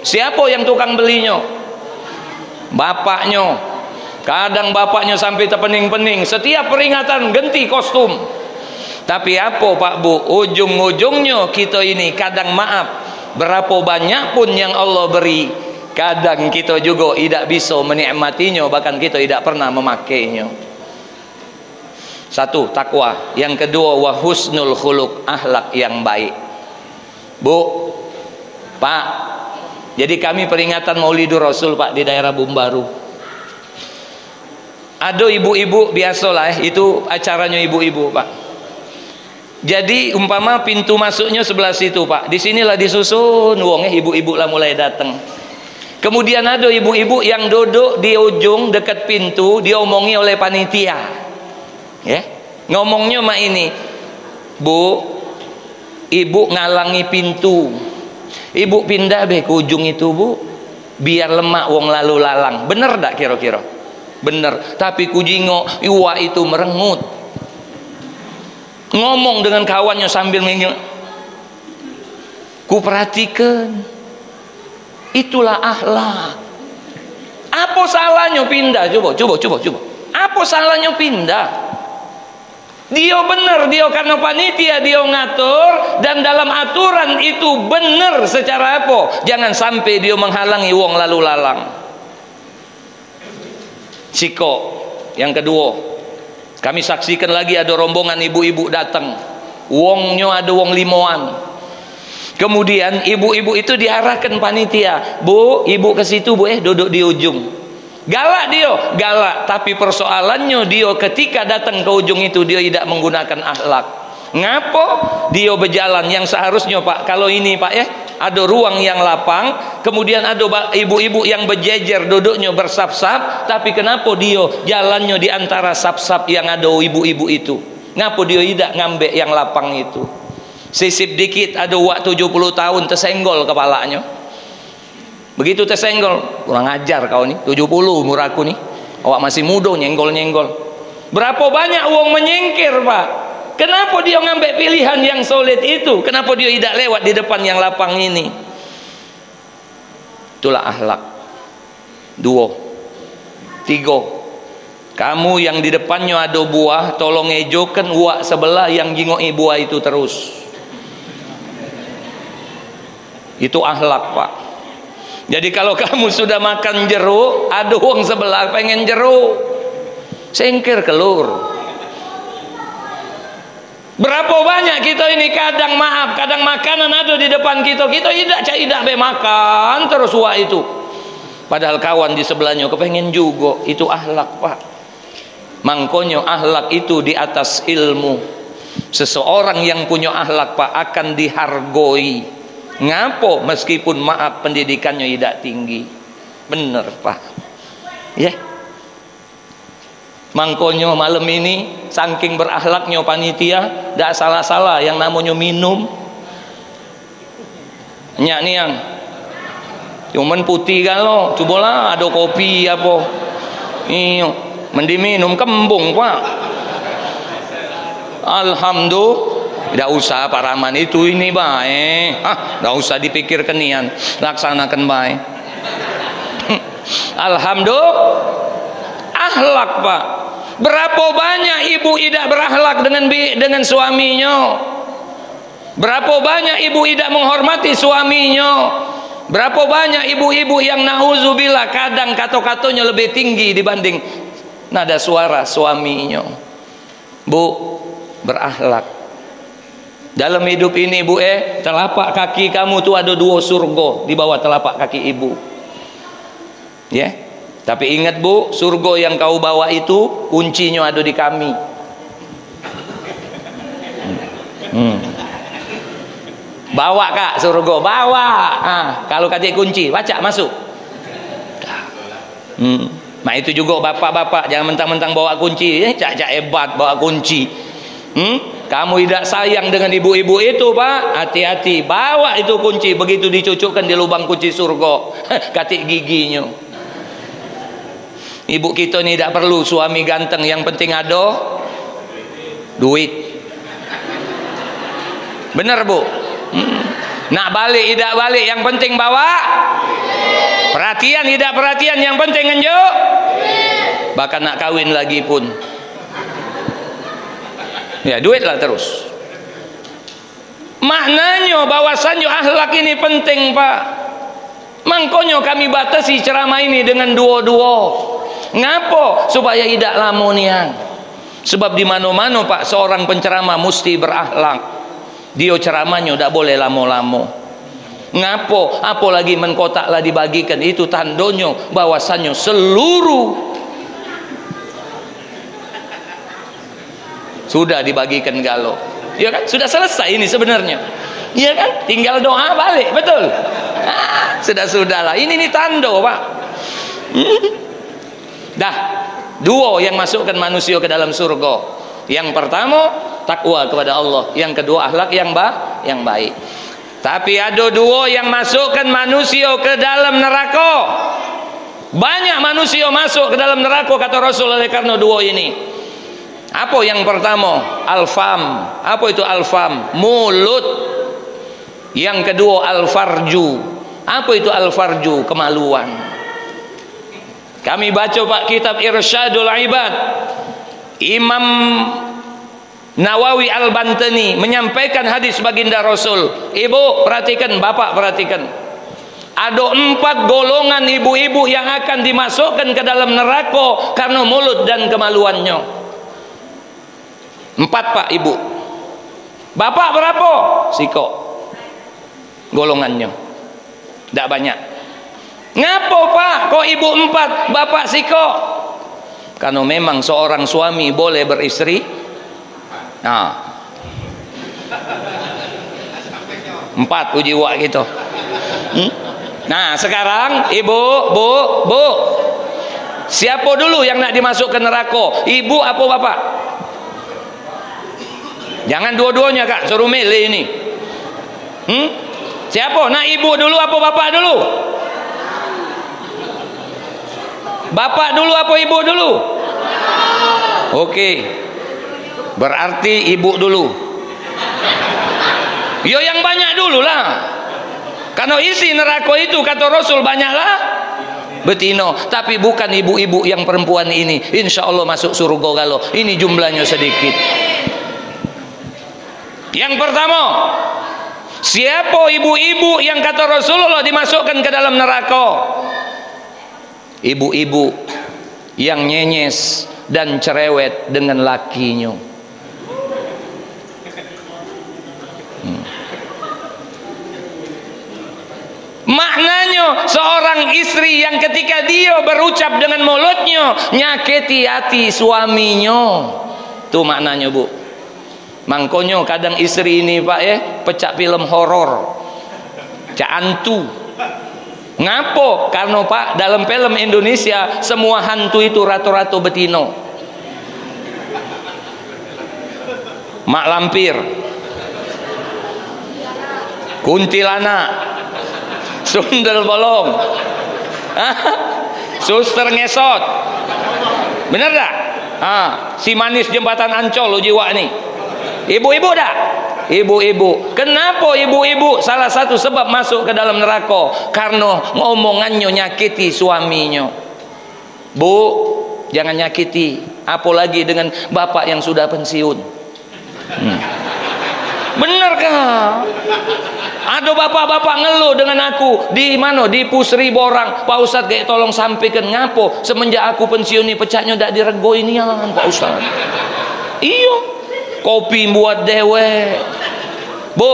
Siapa yang tukang belinya? Bapaknya. Kadang bapaknya sampai terpening-pening. Setiap peringatan genti kostum. Tapi apa Pak Bu, ujung-ujungnya kita ini kadang maaf, berapa banyak pun yang Allah beri, kadang kita juga tidak bisa menikmatinya, bahkan kita tidak pernah memakainya. 1, takwa. Yang kedua, wa husnul khuluq, akhlak yang baik. Bu, Pak, jadi kami peringatan Maulidur Rasul Pak di daerah Bumbaru. Ada ibu-ibu biasalah, itu acaranya ibu-ibu Pak. Jadi umpama pintu masuknya sebelah situ Pak, disinilah disusun wongnya, ibu-ibu lah mulai datang. Kemudian ada ibu-ibu yang duduk di ujung dekat pintu, diomongi oleh panitia. Ya, ngomongnya mak ini, Bu, ibu ngalangi pintu, ibu pindah ke ujung itu Bu, biar lemak wong lalu lalang. Bener tak kira-kira? Bener. Tapi kujingo iwa itu merengut. Ngomong dengan kawannya sambil ngingil. Ku perhatikan, itulah akhlak. Apa salahnya pindah? Coba. Apa salahnya pindah? Dia benar, dia karena panitia dia ngatur, dan dalam aturan itu benar secara apa? Jangan sampai dia menghalangi wong lalu lalang. Siko. Yang kedua, Kami saksikan lagi ada rombongan ibu-ibu datang, wongnya ada wong limoan. Kemudian ibu-ibu itu diarahkan panitia, bu, ibu ke situ bu, duduk di ujung. Galak dia, galak. Tapi persoalannya dia ketika datang ke ujung itu dia tidak menggunakan akhlak. Ngapo dia berjalan yang seharusnya pak, kalau ini pak ada ruang yang lapang, kemudian ada ibu-ibu yang berjejer duduknya bersap-sap, tapi kenapa dia jalannya di antara sap-sap yang ada ibu-ibu itu? Ngapa dia tidak ngambek yang lapang itu? Sisip dikit ada wak 70 tahun tersenggol kepalanya. Begitu tersenggol, kurang ajar kau nih, 70 umur aku nih, awak masih muda nyenggol-nyenggol. Berapa banyak uang menyingkir pak? Kenapa dia ngambil pilihan yang sulit itu? Kenapa dia tidak lewat di depan yang lapang ini? Itulah akhlak. 2, 3. Kamu yang di depannya ada buah, tolong ejokan uak sebelah yang jingoi buah itu terus. Itu akhlak pak. Jadi kalau kamu sudah makan jeruk, ada uang sebelah pengen jeruk, singkir kelur. Berapa banyak kita ini kadang maaf, kadang makanan ada di depan kita tidak be makan terus wah itu. Padahal kawan di sebelahnya kepengen juga. Itu akhlak pak. Mangkonyo akhlak itu di atas ilmu. Seseorang yang punya akhlak pak akan dihargoi. Ngapo meskipun maaf pendidikannya tidak tinggi. Bener pak. Ya. Mangkonyo malam ini saking berakhlaknya panitia, tidak salah-salah yang namanya minum. Nyak nih yang cuman putih kalau, cobalah ada kopi apa. Iyo, mending minum kembung pak. Alhamdulillah, tidak usah Pak Rahman itu ini baik. Tidak usah dipikirkan nian, laksanakan baik. Alhamdulillah, akhlak pak. Berapa banyak ibu tidak berakhlak dengan suaminya? Berapa banyak ibu tidak menghormati suaminya? Berapa banyak ibu-ibu yang nauzubillah kadang kata-katanya lebih tinggi dibanding nada suara suaminya? Bu, berakhlak. Dalam hidup ini bu, telapak kaki kamu tuh ada 2 surga di bawah telapak kaki ibu. Ya. Tapi ingat bu, surga yang kau bawa itu kuncinya ada di kami. Bawa kak surga, bawa. Kalau kasih kunci, baca masuk. Nah itu juga bapak-bapak, jangan mentang-mentang bawa kunci, cak-cak hebat bawa kunci. Kamu tidak sayang dengan ibu-ibu itu pak, hati-hati, bawa itu kunci, begitu dicucukkan di lubang kunci surga, katik giginya. Ibu kita ni tidak perlu suami ganteng, yang penting ada duit. Benar bu? Nak balik tidak balik, yang penting bawa perhatian, tidak perhatian, yang penting ngenjuk. Bahkan nak kawin lagi pun ya duit lah terus. Maknanya bahwasannya akhlak ini penting pak. Mangkonyo kami batasi ceramah ini dengan 2-2. Ngapo? Supaya tidak lamonian. Sebab di mana-mana pak seorang penceramah mesti berakhlak. Dia ceramahnya tidak boleh lamo-lamo. Ngapo? Apalagi menkotaklah dibagikan, itu tandonyo bahwasannya seluruh sudah dibagikan galau. Ya kan? Sudah selesai ini sebenarnya. Ya kan? Tinggal doa balik, betul? Sudah-sudahlah. Ini tando pak. Dah, 2 yang masukkan manusia ke dalam surga. Yang pertama takwa kepada Allah, yang kedua akhlak yang baik. Tapi ada 2 yang masukkan manusia ke dalam neraka. Banyak manusia masuk ke dalam neraka kata Rasul oleh karena 2 ini. Apa yang pertama? Al-fam. Apa itu al-fam? Mulut. Yang kedua al-farju. Apa itu al-farju? Kemaluan. Kami baca pak kitab Irsyadul Ibad, Imam Nawawi Al-Bantani menyampaikan hadis baginda Rasul. Ibu perhatikan, bapak perhatikan. Ada 4 golongan ibu-ibu yang akan dimasukkan ke dalam neraka karena mulut dan kemaluannya. 4 pak ibu. Bapak berapa? Siko golongannya tidak banyak. Ngapo pak kok ibu 4 bapak siko? Karena memang seorang suami boleh beristri 4 uji wak gitu. Nah sekarang ibu, bu, siapa dulu yang nak dimasuk ke neraka? Ibu apa bapak? Jangan dua-duanya kak, suruh milih ini. Siapa? Nak ibu dulu apa bapak dulu? Bapak dulu apa ibu dulu? Oke, berarti ibu dulu. Yo yang banyak dulu lah. Karena isi neraka itu kata Rasul banyaklah betino, tapi bukan ibu-ibu yang perempuan ini. Insya Allah masuk surga kalau ini jumlahnya sedikit. Yang pertama, siapa ibu-ibu yang kata Rasulullah dimasukkan ke dalam neraka? Ibu-ibu yang nyenyes dan cerewet dengan lakinya. Maknanya seorang istri yang ketika dia berucap dengan mulutnya nyakiti hati suaminya. Itu maknanya bu. Mangkonyo kadang istri ini pak pecah film horor, cak hantu. Ngapo? Karena pak dalam film Indonesia semua hantu itu rata-rata betino. Mak lampir, kuntilanak, sundel bolong, suster ngesot. Bener dah? Si manis jembatan Ancol jiwa nih. Ibu-ibu dah? Ibu-ibu. Kenapa ibu-ibu salah satu sebab masuk ke dalam neraka? Karena ngomongannya nyakiti suaminya. Bu, jangan nyakiti, apalagi dengan bapak yang sudah pensiun. Bener kah? Ada bapak-bapak ngeluh dengan aku di mana di Pusri Borang. Pak Ustadz kayak tolong sampaikan ngapo semenjak aku pensiun ini pecahnya ndak dirego ini ya Pak Ustadz. Iyo, kopi buat dewe. Bu,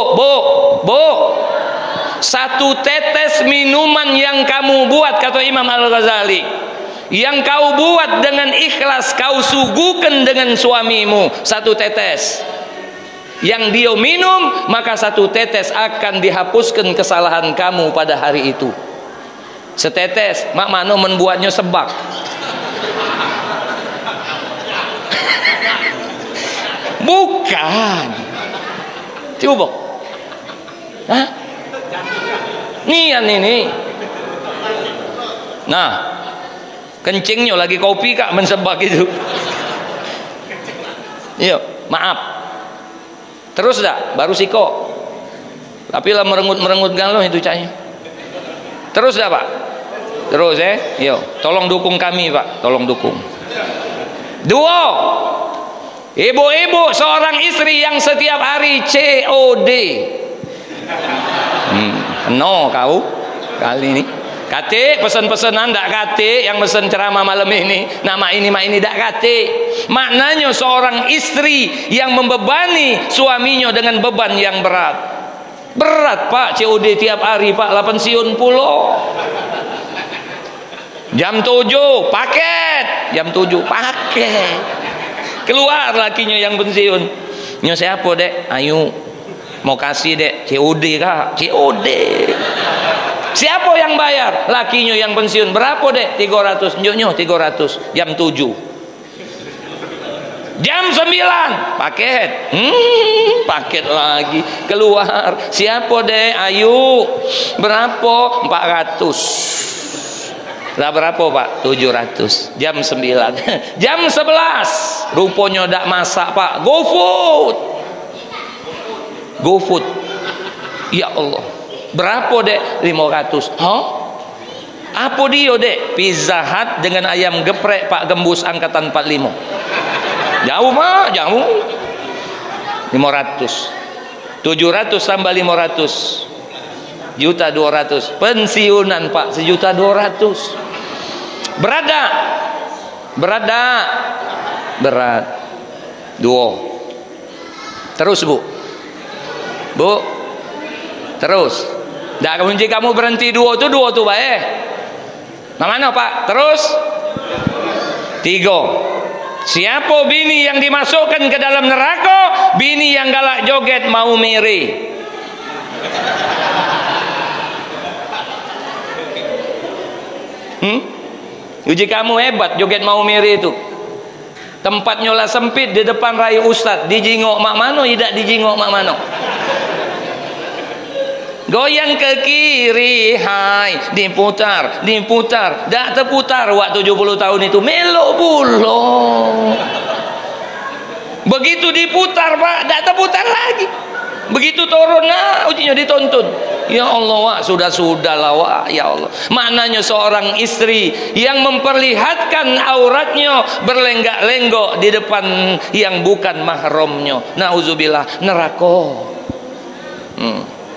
satu tetes minuman yang kamu buat kata Imam Al-Ghazali, yang kau buat dengan ikhlas kau suguhkan dengan suamimu, satu tetes yang dia minum, maka satu tetes akan dihapuskan kesalahan kamu pada hari itu. Setetes, mak mano membuatnya sebak. Bukan. Coba. Hah? Nian ini. Nah, kencingnya lagi kopi kak mensebak itu. Iya, maaf. Terus dah, baru siko. Tapi lah merengut galau itu cahnya. Terus dah pak. Terus yo, tolong dukung kami pak, tolong dukung. 2, ibu-ibu seorang istri yang setiap hari COD. No kau kali ini. Kate pesan-pesanan dak kate yang pesen ceramah malam ini nama ini mak ini dak kate. Maknanya seorang istri yang membebani suaminya dengan beban yang berat. Berat pak COD tiap hari pak, lah pensiun pulo. Jam 7 paket, jam 7 paket. Keluar lakinya yang pensiun. Nyo siapa dek? Ayo mau kasih dek COD kak, COD. Siapa yang bayar? Lakinya yang pensiun. Berapa dek? 300. Nyo 300. Jam 7. Jam 9 paket. Paket lagi. Keluar. Siapa dek? Ayo. Berapa? 400. Lah berapa pak? 700. Jam 9. Jam 11. Rupanya dak masak pak. GoFood. GoFood. Ya Allah. Berapa dek? 500. Hah? Apa dia dek? Pizza Hut dengan ayam geprek Pak Gembus angkatan 45. Jauh mah, jauh. 500. 700 tambah 500. 1.200.000. Pensiunan Pak 1.200.000. Berat. 2. Terus Bu. Bu. Terus. Dah kunci kamu berhenti dua tu baik. Mana Pak? Terus. 3. Siapa bini yang dimasukkan ke dalam neraka? Bini yang galak joget mau miri. Uji kamu hebat joget mau miri itu. Tempatnya lah sempit di depan rayu ustaz. Dijingok mak mano, tidak dijingok mak mano. Goyang ke kiri, hai, diputar, dak terputar waktu 70 tahun itu melok bulo. Begitu diputar Pak, dak terputar lagi. Begitu turun, nah ujinya ditonton. Ya Allah Wak, sudah-sudahlah Wak, ya Allah. Maknanya seorang istri yang memperlihatkan auratnya berlenggak-lenggok di depan yang bukan mahramnya. Nauzubillah, neraka.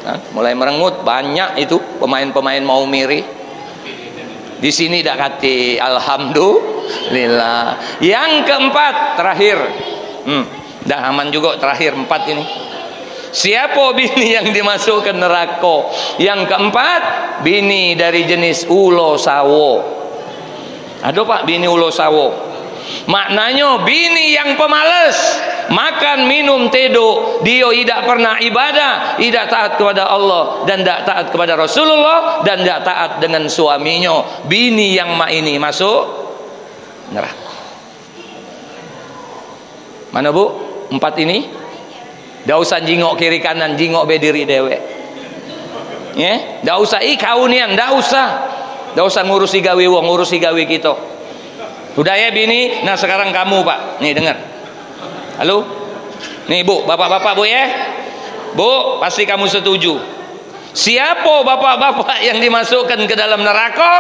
Nah, mulai merengut banyak itu pemain-pemain mau miri. Di sini dak kati alhamdulillah. Yang keempat terakhir. Dah aman juga terakhir 4 ini. Siapa bini yang dimasukkan neraka? Yang keempat, bini dari jenis ulo sawo. Ada Pak bini ulo sawo? Maknanya bini yang pemalas, makan minum tidur, dia tidak pernah ibadah, tidak taat kepada Allah dan tidak taat kepada Rasulullah dan tidak taat dengan suaminya. Bini yang ini masuk neraka. Mana Bu? 4 ini? Dah usah jingok kiri kanan, jingok berdiri dewek. Ya, dah usah kaunian, dah usah. Dah usah ngurusi gawe wong, ngurusi gawe kita. Udah ya bini, nah sekarang kamu Pak. Nih dengar. Halo? Nih Bu, bapak-bapak Bu ya. Bu, pasti kamu setuju. Siapa bapak-bapak yang dimasukkan ke dalam neraka?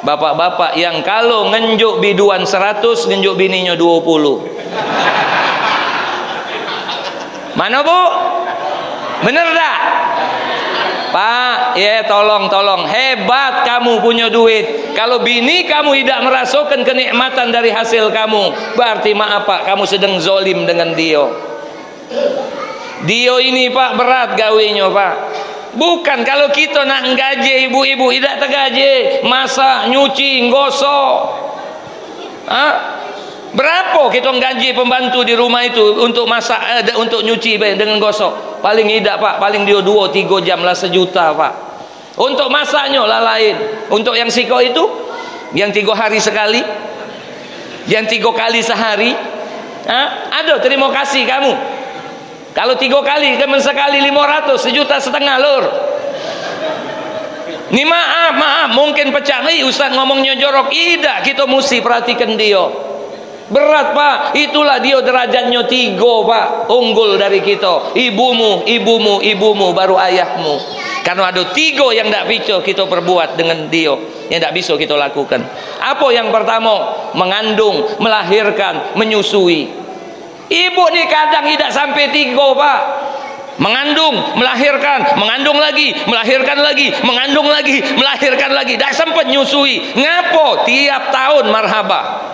Bapak-bapak yang kalau ngenjuk biduan 100, ngenjuk bininya 20. Mana Bu? Bener dah? Pak, ya tolong hebat kamu punya duit. Kalau bini kamu tidak merasakan kenikmatan dari hasil kamu, berarti maaf Pak, kamu sedang zolim dengan dia. Dia ini Pak berat gawenya Pak. Bukan kalau kita nak gaji ibu-ibu tidak tergaji, masak, nyuci, gosok. Berapa kita gaji pembantu di rumah itu untuk masak, untuk nyuci dengan gosok? Paling tidak Pak, paling dia 2-3 jam lah 1 juta Pak. Untuk masaknya lah lain. Untuk yang siko itu, yang 3 hari sekali, yang 3 kali sehari. Ada terima kasih kamu. Kalau 3 kali, teman sekali 500, 1,5 juta lur. Ini maaf, mungkin pecah. Ustaz ngomongnya jorok. Tidak, kita mesti perhatikan dia. Berat Pak, itulah dia derajatnya 3 Pak, unggul dari kita. Ibumu baru ayahmu. Karena ada 3 yang tidak bisa kita perbuat dengan dia, yang tidak bisa kita lakukan. Apa yang pertama? Mengandung, melahirkan, menyusui. Ibu ni kadang tidak sampai 3 Pak. Mengandung, melahirkan, mengandung lagi, melahirkan lagi, mengandung lagi, melahirkan lagi. Tak sempat nyusui. Ngapo? Tiap tahun marhaba.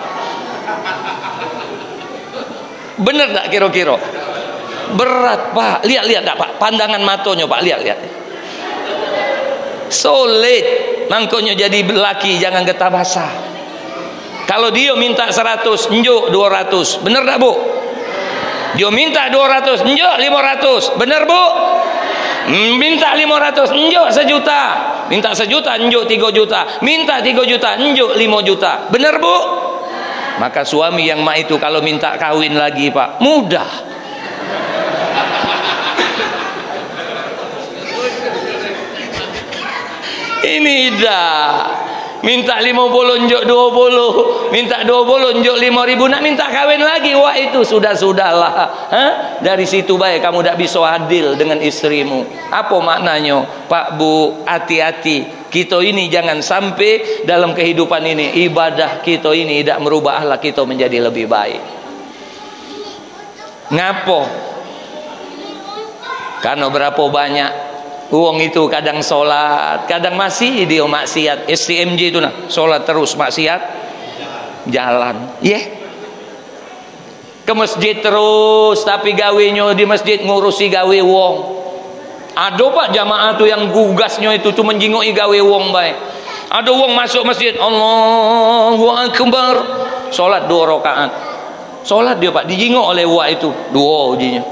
Bener tak kira-kira? Berat Pak. Lihat tak Pak, pandangan matanya Pak, lihat. Solid. Mangkonya jadi laki jangan getah basah. Kalau dia minta 100, njuk 200. Bener tak Bu? Dia minta 200, njuk 500. Bener Bu? Minta 500, njuk 1 juta. Minta 1 juta, njuk 3 juta. Minta 3 juta, njuk 5 juta. Bener Bu? Maka suami yang mak itu kalau minta kawin lagi Pak, mudah. Ini dah. Minta 50 njuk 20, minta 20 njuk 5.000, nak minta kawin lagi. Wah itu sudahlah. Dari situ baik kamu tidak bisa adil dengan istrimu. Apa maknanya? Pak Bu, hati-hati. Kita ini jangan sampai dalam kehidupan ini ibadah kita ini tidak merubah akhlak kita menjadi lebih baik. Ngapo? Karena berapa banyak uang itu kadang sholat, kadang masih dia maksiat. STMJ itu nah, sholat terus maksiat jalan. ke masjid terus, tapi gawenya di masjid ngurusi gawe wong. Ada pak jamaah tu yang gugasnya itu cuma jingoi gawe wong baik. Ada wong masuk masjid, Allahu Akbar, solat 2 rakaat. Solat dia pak, dijingok oleh wak itu 2 ujinya.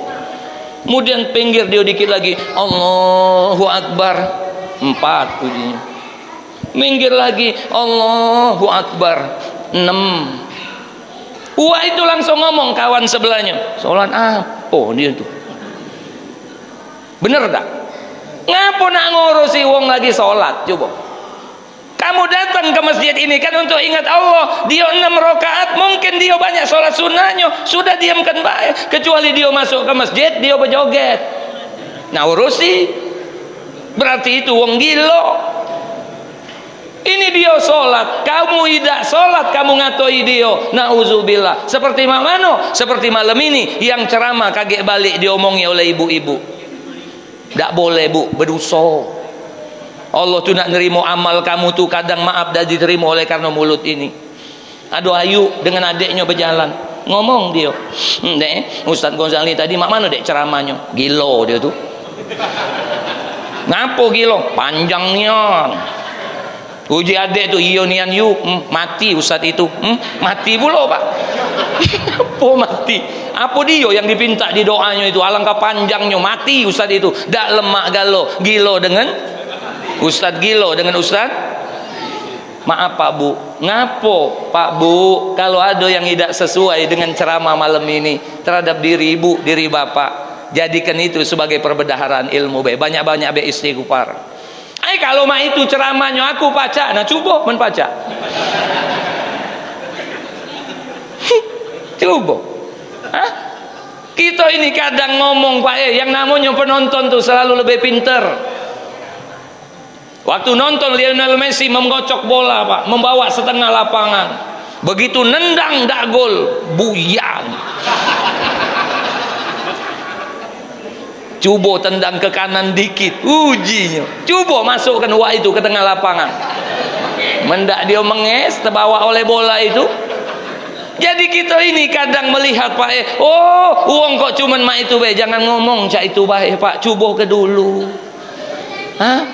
Kemudian pinggir dia dikit lagi, Allahu Akbar, 4 ujinya. Minggir lagi, Allahu Akbar, 6. Wah itu langsung ngomong kawan sebelahnya, sholat apa dia tuh? Bener tak? Ngapa nak ngurusi wong lagi sholat? Coba. Kamu datang ke masjid ini kan untuk ingat Allah. Dia 6 rakaat, mungkin dia banyak sholat sunnahnya, sudah diamkan baik. Kecuali dia masuk ke masjid, dia berjoget. Nah urusi, berarti itu wong gila. Ini dia sholat, kamu tidak sholat, kamu ngatoi dia. Nauzubillah. Seperti mana? Seperti malam ini yang ceramah kaget balik diomongi oleh ibu-ibu. Tak boleh bu, berdosa. Allah tu nak nerima amal kamu tu kadang maaf dah diterima oleh karena mulut ini. Aduh ayu dengan adiknya berjalan, ngomong dia, dek Ustaz Ghazali tadi mak mana dek ceramahnya? Gilo dia tu. Ngapa gilo? Panjangnya. Uji adik tu ionian you mati ustaz itu mati pula pak. Apa mati? Apa dia yang dipinta di doanya itu? Alangkah panjangnya mati ustaz itu. Dak lemak gilo dengan ustaz gilo dengan ustaz. Maaf pak bu, ngapo pak bu kalau ada yang tidak sesuai dengan ceramah malam ini terhadap diri ibu, diri bapak, jadikan itu sebagai perbendaharaan ilmu. Banyak-banyak beristighfar. Kalau mak itu ceramahnya aku baca, nah coba menbaca. Coba. Hah? Kita ini kadang ngomong pak yang namanya penonton tuh selalu lebih pinter. Waktu nonton Lionel Messi menggocok bola pak, membawa setengah lapangan, begitu nendang dak gol, buyang. Cuba tendang ke kanan dikit, ujinya. Cuba masukkan wak itu ke tengah lapangan. Mendak dia menges, terbawa oleh bola itu. Jadi kita ini kadang melihat pak, oh uang kok cuman mak itu be, jangan ngomong cak itu baik pak, coba ke dulu. Hah?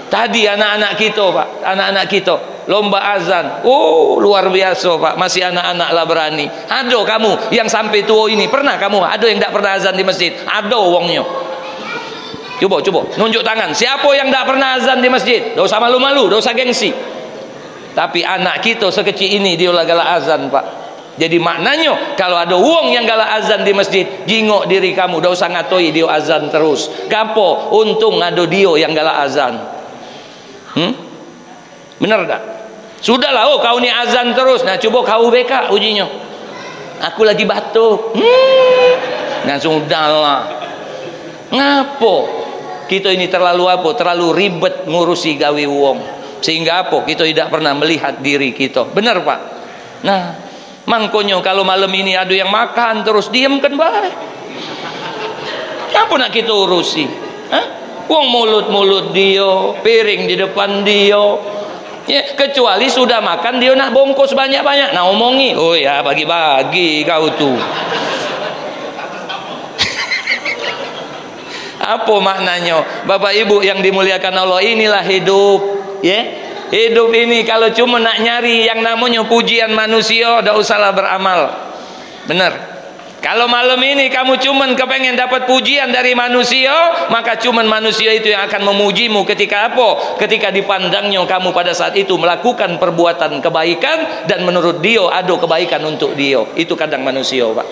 Tadi anak-anak kita pak, anak-anak kita lomba azan, oh luar biasa pak, masih anak-anak lah berani. Ada kamu yang sampai tua ini pernah kamu? Ada yang tak pernah azan di masjid? Ada uangnya. Coba nunjuk tangan. Siapa yang tak pernah azan di masjid? Tak usah malu-malu, tak usah gengsi. Tapi anak kita sekecil ini dia lah galak azan pak. Jadi maknanya kalau ada uang yang galak azan di masjid, jingok diri kamu, tak usah ngatoi dia azan terus. Gapo? Untung ada dia yang galak azan. Benar tak? Sudahlah, oh kau ni azan terus. Nah coba kau beka ujinya. Aku lagi batuk. Nah sudahlah. Ngapo? Kita ini terlalu apa? Terlalu ribet ngurusi gawe wong. Sehingga apa? Kita tidak pernah melihat diri kita. Benar pak? Nah, mangkonyo kalau malam ini ada yang makan terus diamkan baik. Apa nak kita urusi? Hah? Wong mulut dia, piring di depan dia. Ya, kecuali sudah makan dia nak bongkos banyak-banyak. Nah omongi, oh ya bagi-bagi kau tuh. Apa maknanya? Bapak Ibu yang dimuliakan Allah, inilah hidup, ya. Hidup ini kalau cuma nak nyari yang namanya pujian manusia, tak usahlah beramal. Benar. Kalau malam ini kamu cuman kepengen dapat pujian dari manusia, maka cuman manusia itu yang akan memujimu ketika apa? Ketika dipandangnya kamu pada saat itu melakukan perbuatan kebaikan dan menurut dia ada kebaikan untuk dia. Itu kadang manusia, Pak.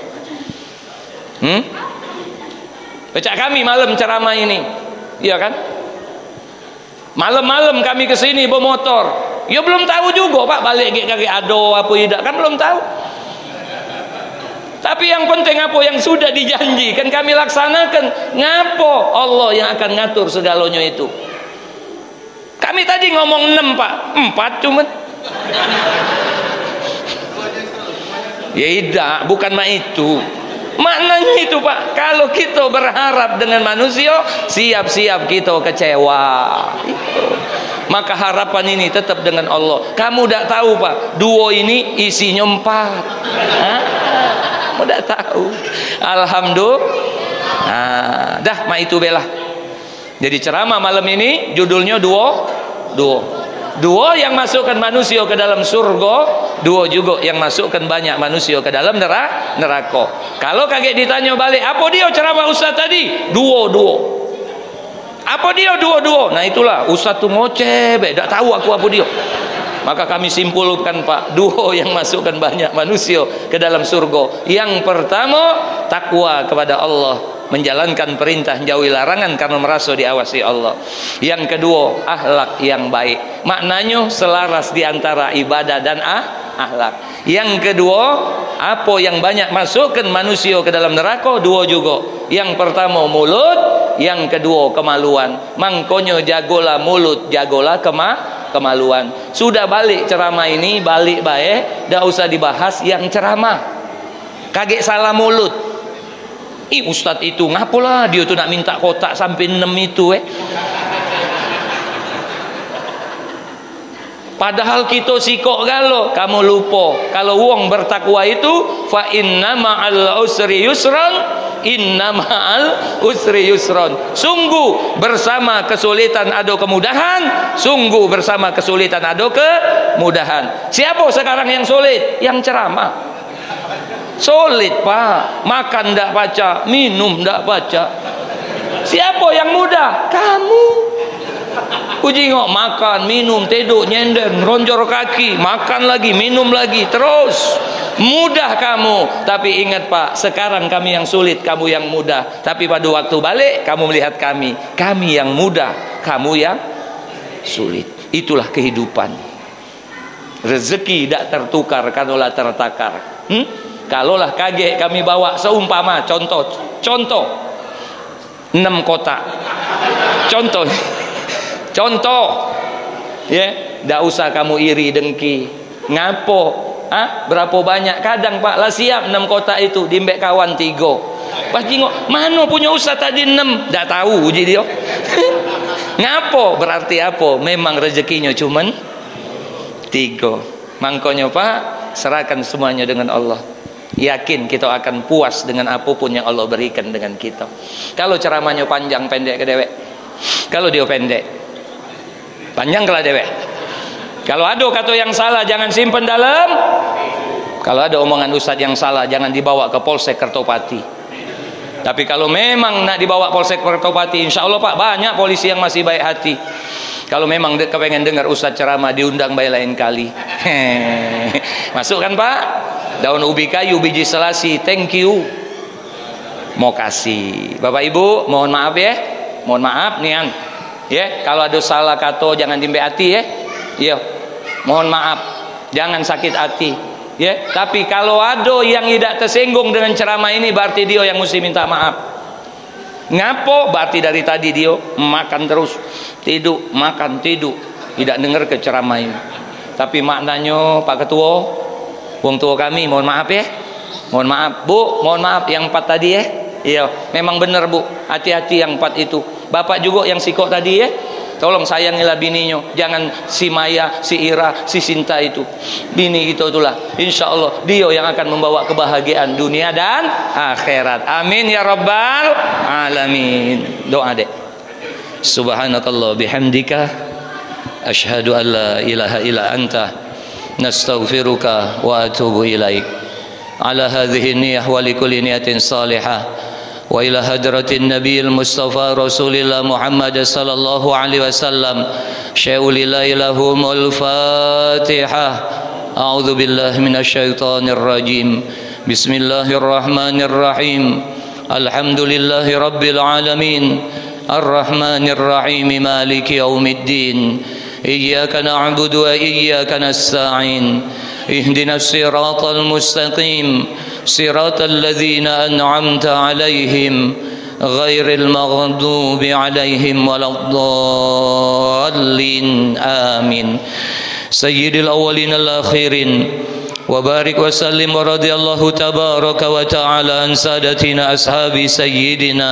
Pecah kami malam ceramah ini, iya kan? Malam-malam kami ke sini bawa motor. Ya belum tahu juga Pak balik kaki ado apa tidak kan belum tahu. Tapi yang penting apa yang sudah dijanjikan kami laksanakan. Ngapo Allah yang akan ngatur segalanya itu. Kami tadi ngomong 6 Pak, 4 cuman. Ya tidak, bukan mak itu. Maknanya itu Pak, kalau kita berharap dengan manusia, siap-siap kita kecewa. Itu. Maka harapan ini tetap dengan Allah. Kamu tidak tahu Pak, duo ini isinya 4. Udah tahu. Alhamdulillah. Nah, dah mah itu belah. Jadi ceramah malam ini judulnya Duo yang masukkan manusia ke dalam surga, duo juga yang masukkan banyak manusia ke dalam neraka. Kalau kaget ditanya balik, apa dia ceramah Ustaz tadi? Duo. Apa dia duo? Nah itulah Ustaz tu ngoceh, tak tahu aku apa dia. Maka kami simpulkan Pak, duo yang masukkan banyak manusia ke dalam surga. Yang pertama, takwa kepada Allah, menjalankan perintah, jauhi larangan karena merasa diawasi Allah. Yang kedua, akhlak yang baik. Maknanya selaras di antara ibadah dan akhlak. Yang kedua, apa yang banyak masukkan manusia ke dalam neraka? Dua juga. Yang pertama mulut, yang kedua kemaluan. Mangkonyo jagolah mulut, jagolah kemaluan. Sudah balik ceramah ini, balik baik, dah usah dibahas yang ceramah. Kaget salah mulut. Ustadz itu ngapalah dia tu nak minta kotak sampai 6 itu Padahal kita sikok galo. Kamu lupa kalau wong bertakwa itu fa inna ma'al usri yusran, inna ma'al usri yusran. Sungguh bersama kesulitan ada kemudahan, sungguh bersama kesulitan ada kemudahan. Siapa sekarang yang sulit? Yang ceramah. Sulit Pak, makan ndak baca, minum ndak baca. Siapa yang mudah? Kamu. Ujingok makan, minum, tidur, nyender, ronjor kaki, makan lagi, minum lagi, terus mudah kamu. Tapi ingat Pak, sekarang kami yang sulit, kamu yang mudah. Tapi pada waktu balik, kamu melihat kami yang mudah, kamu yang sulit. Itulah kehidupan. Rezeki tidak tertukar, kalaulah tertakar. Kalaulah kaget kami bawa seumpama contoh 6 kotak. Contoh ya, ndak usah kamu iri dengki. Ngapo? Berapa banyak kadang Pak lah siap 6 kotak itu dimbek kawan 3. Pas jingok, mana punya Ustaz tadi 6? Ndak tahu uji dia. Ngapo? Berarti apa? Memang rezekinya cuman 3. Mangkonya Pak, serahkan semuanya dengan Allah. Yakin kita akan puas dengan apapun yang Allah berikan dengan kita. Kalau ceramahnya panjang pendek ke dewek. Kalau dia pendek, panjang ke dewek. Kalau ada kata yang salah jangan simpen dalam. Kalau ada omongan ustaz yang salah jangan dibawa ke Polsek Kertopati. Tapi kalau memang nak dibawa Polsek Kertopati, insya Allah Pak banyak polisi yang masih baik hati. Kalau memang kepengen dengar ustaz ceramah, diundang baik lain kali. Masuk kan Pak? Daun ubi kayu, biji selasi, thank you. Mau kasih. Bapak Ibu, mohon maaf ya. Mohon maaf nian. Ya, kalau ada salah kata jangan dimbe hati ya. Iya. Mohon maaf. Jangan sakit hati. Ya, tapi kalau ada yang tidak tersinggung dengan ceramah ini berarti dia yang mesti minta maaf. Ngapo? Berarti dari tadi dia makan terus, tidur, makan, tidur, tidak dengar ke ceramah ini. Tapi maknanya Pak Ketua, wong tua kami, mohon maaf ya. Mohon maaf Bu, mohon maaf yang 4 tadi ya. Iya, memang benar Bu. Hati-hati yang 4 itu. Bapak juga yang sikok tadi ya. Tolong sayangilah bininya. Jangan si Maya, si Ira, si Sinta itu. Bini kita itulah. Insya Allah dia yang akan membawa kebahagiaan dunia dan akhirat. Amin ya rabbal alamin. Doa dek. Subhanakallah bihamdika. Ashhadu an la ilaha illa anta. Nastaghfiruka wa atubu ilaik. Ala hadhihi niyah wa likulli niyatin salihah. Wa ila hadratin nabiyil mustafa rasulillah Muhammad sallallahu alaihi wasallam. Syai'ulillahi lahumul fatihah. A'udzu billahi minasyaitonir rajim. Bismillahirrahmanirrahim. Alhamdulillahi rabbil alamin. Arrahmanir rahim. Maliki yaumiddin. Iyyaka na'budu wa iyyaka nasta'in. Ihdinas siratal mustaqim. صراط الذين أنعمت عليهم غير المغضوب عليهم ولا الضالين آمين سيد الأولين الآخرين وبارك وسلم ورضي الله تبارك وتعالى عن سادتنا أصحاب سيدنا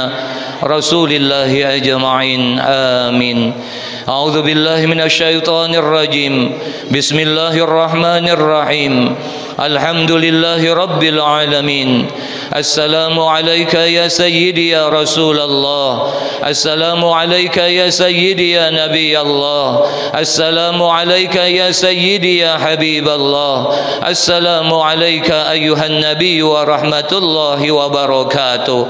رسول الله أجمعين آمين أعوذ بالله من الشيطان الرجيم بسم الله الرحمن الرحيم Alhamdulillahi Rabbil Alamin. Assalamu alayka ya Sayyidi ya Rasulullah. Assalamu alayka ya Sayyidi ya Nabi Allah. Assalamu alayka ya Sayyidi ya Habiballah. Assalamu alayka ayyuhan Nabi wa rahmatullahi wa barakatuh.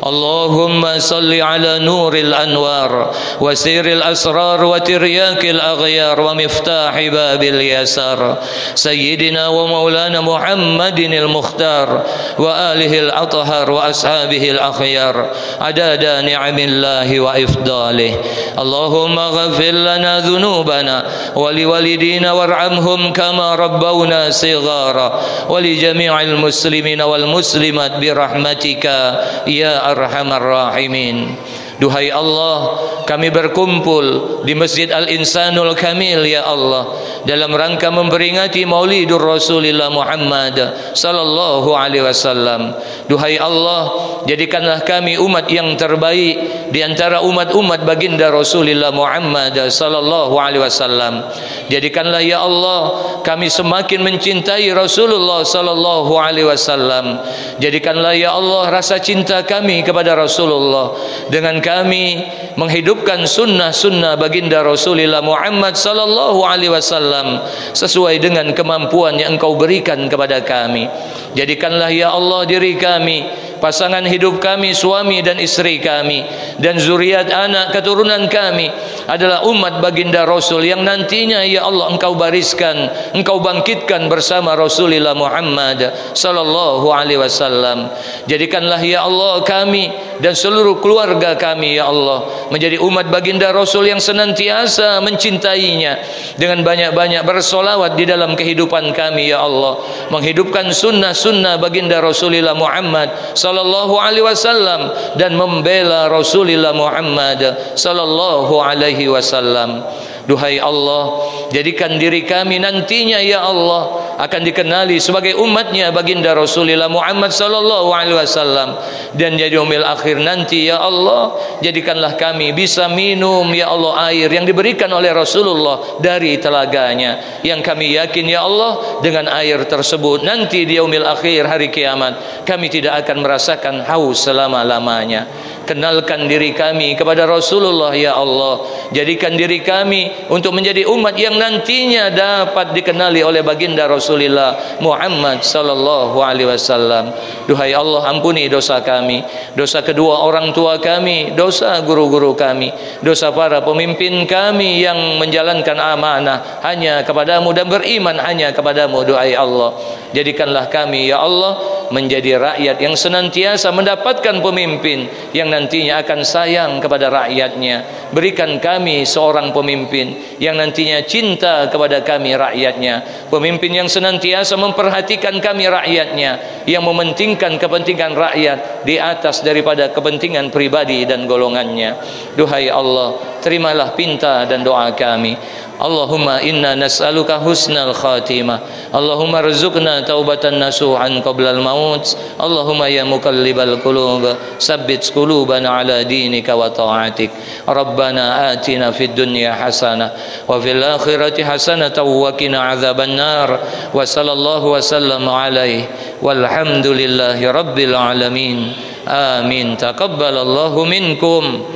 Allahumma salli ala nuril anwar wa siril asrar wa tiryakil aghyar wa miftahi babil yasar Sayyidina wa maulana Muhammadin al-Mukhtar wa alihi al-athhar wa ashabihi al-akhyar adada ni'amillahi wa ifdalih. Allahumma ghafir lana dhunubana wa liwalidina warhamhum kama rabbawna sighara wa li jami'il muslimina wal muslimat birahmatika ya arhamar rahimin. Duhai Allah, kami berkumpul di Masjid Al-Insanul Kamil ya Allah dalam rangka memperingati Maulidur Rasulillah Muhammad sallallahu alaihi wasallam. Duhai Allah, jadikanlah kami umat yang terbaik di antara umat-umat baginda Rasulillah Muhammad sallallahu alaihi wasallam. Jadikanlah ya Allah kami semakin mencintai Rasulullah sallallahu alaihi wasallam. Jadikanlah ya Allah rasa cinta kami kepada Rasulullah dengan kami menghidupkan sunnah-sunnah baginda Rasulullah Muhammad sallallahu alaihi wasallam sesuai dengan kemampuan yang Engkau berikan kepada kami. Jadikanlah ya Allah diri kami, pasangan hidup kami, suami dan istri kami, dan zuriat anak keturunan kami adalah umat baginda Rasul yang nantinya ya Allah Engkau bariskan, Engkau bangkitkan bersama Rasulullah Muhammad sallallahu alaihi wasallam. Jadikanlah ya Allah kami dan seluruh keluarga kami ya Allah menjadi umat baginda Rasul yang senantiasa mencintainya dengan banyak-banyak bersolawat di dalam kehidupan kami ya Allah, menghidupkan sunnah-sunnah baginda Rasulullah Muhammad sallallahu alaihi wasallam dan membela Rasulullah Muhammad sallallahu alaihi wasallam. Duhai Allah, jadikan diri kami nantinya ya Allah akan dikenali sebagai umatnya baginda Rasulullah Muhammad sallallahu alaihi wasallam, dan di yaumil akhir nanti ya Allah jadikanlah kami bisa minum ya Allah air yang diberikan oleh Rasulullah dari telaganya, yang kami yakin ya Allah dengan air tersebut nanti di yaumil akhir hari kiamat kami tidak akan merasakan haus selama-lamanya. Kenalkan diri kami kepada Rasulullah ya Allah. Jadikan diri kami untuk menjadi umat yang nantinya dapat dikenali oleh baginda Rasulullah Muhammad sallallahu alaihi wasallam. Duhai Allah, ampuni dosa kami, dosa kedua orang tua kami, dosa guru-guru kami, dosa para pemimpin kami yang menjalankan amanah hanya kepadamu dan beriman hanya kepadamu. Duhai Allah, jadikanlah kami ya Allah menjadi rakyat yang senantiasa mendapatkan pemimpin yang nantinya akan sayang kepada rakyatnya. Berikan kami seorang pemimpin yang nantinya cinta kepada kami rakyatnya, pemimpin yang senantiasa memperhatikan kami rakyatnya, yang mementingkan kepentingan rakyat di atas daripada kepentingan pribadi dan golongannya. Duhai Allah, terimalah pinta dan doa kami. Allahumma inna nas'aluka husnal khatimah. Allahumma rizukna taubatan nasuhan qablal maut. Allahumma ya muqallibal qulub sabbit qulubana ala dinika wa ta'atik. Rabbana atina fid dunya hasanah wa fil akhirati hasanah wa qina adzaban nar. Wa sallallahu wa sallam alaihi walhamdulillahi rabbil alamin. Amin. Taqabbalallahu minkum.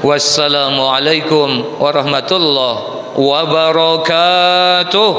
Wassalamualaikum warahmatullahi wabarakatuh.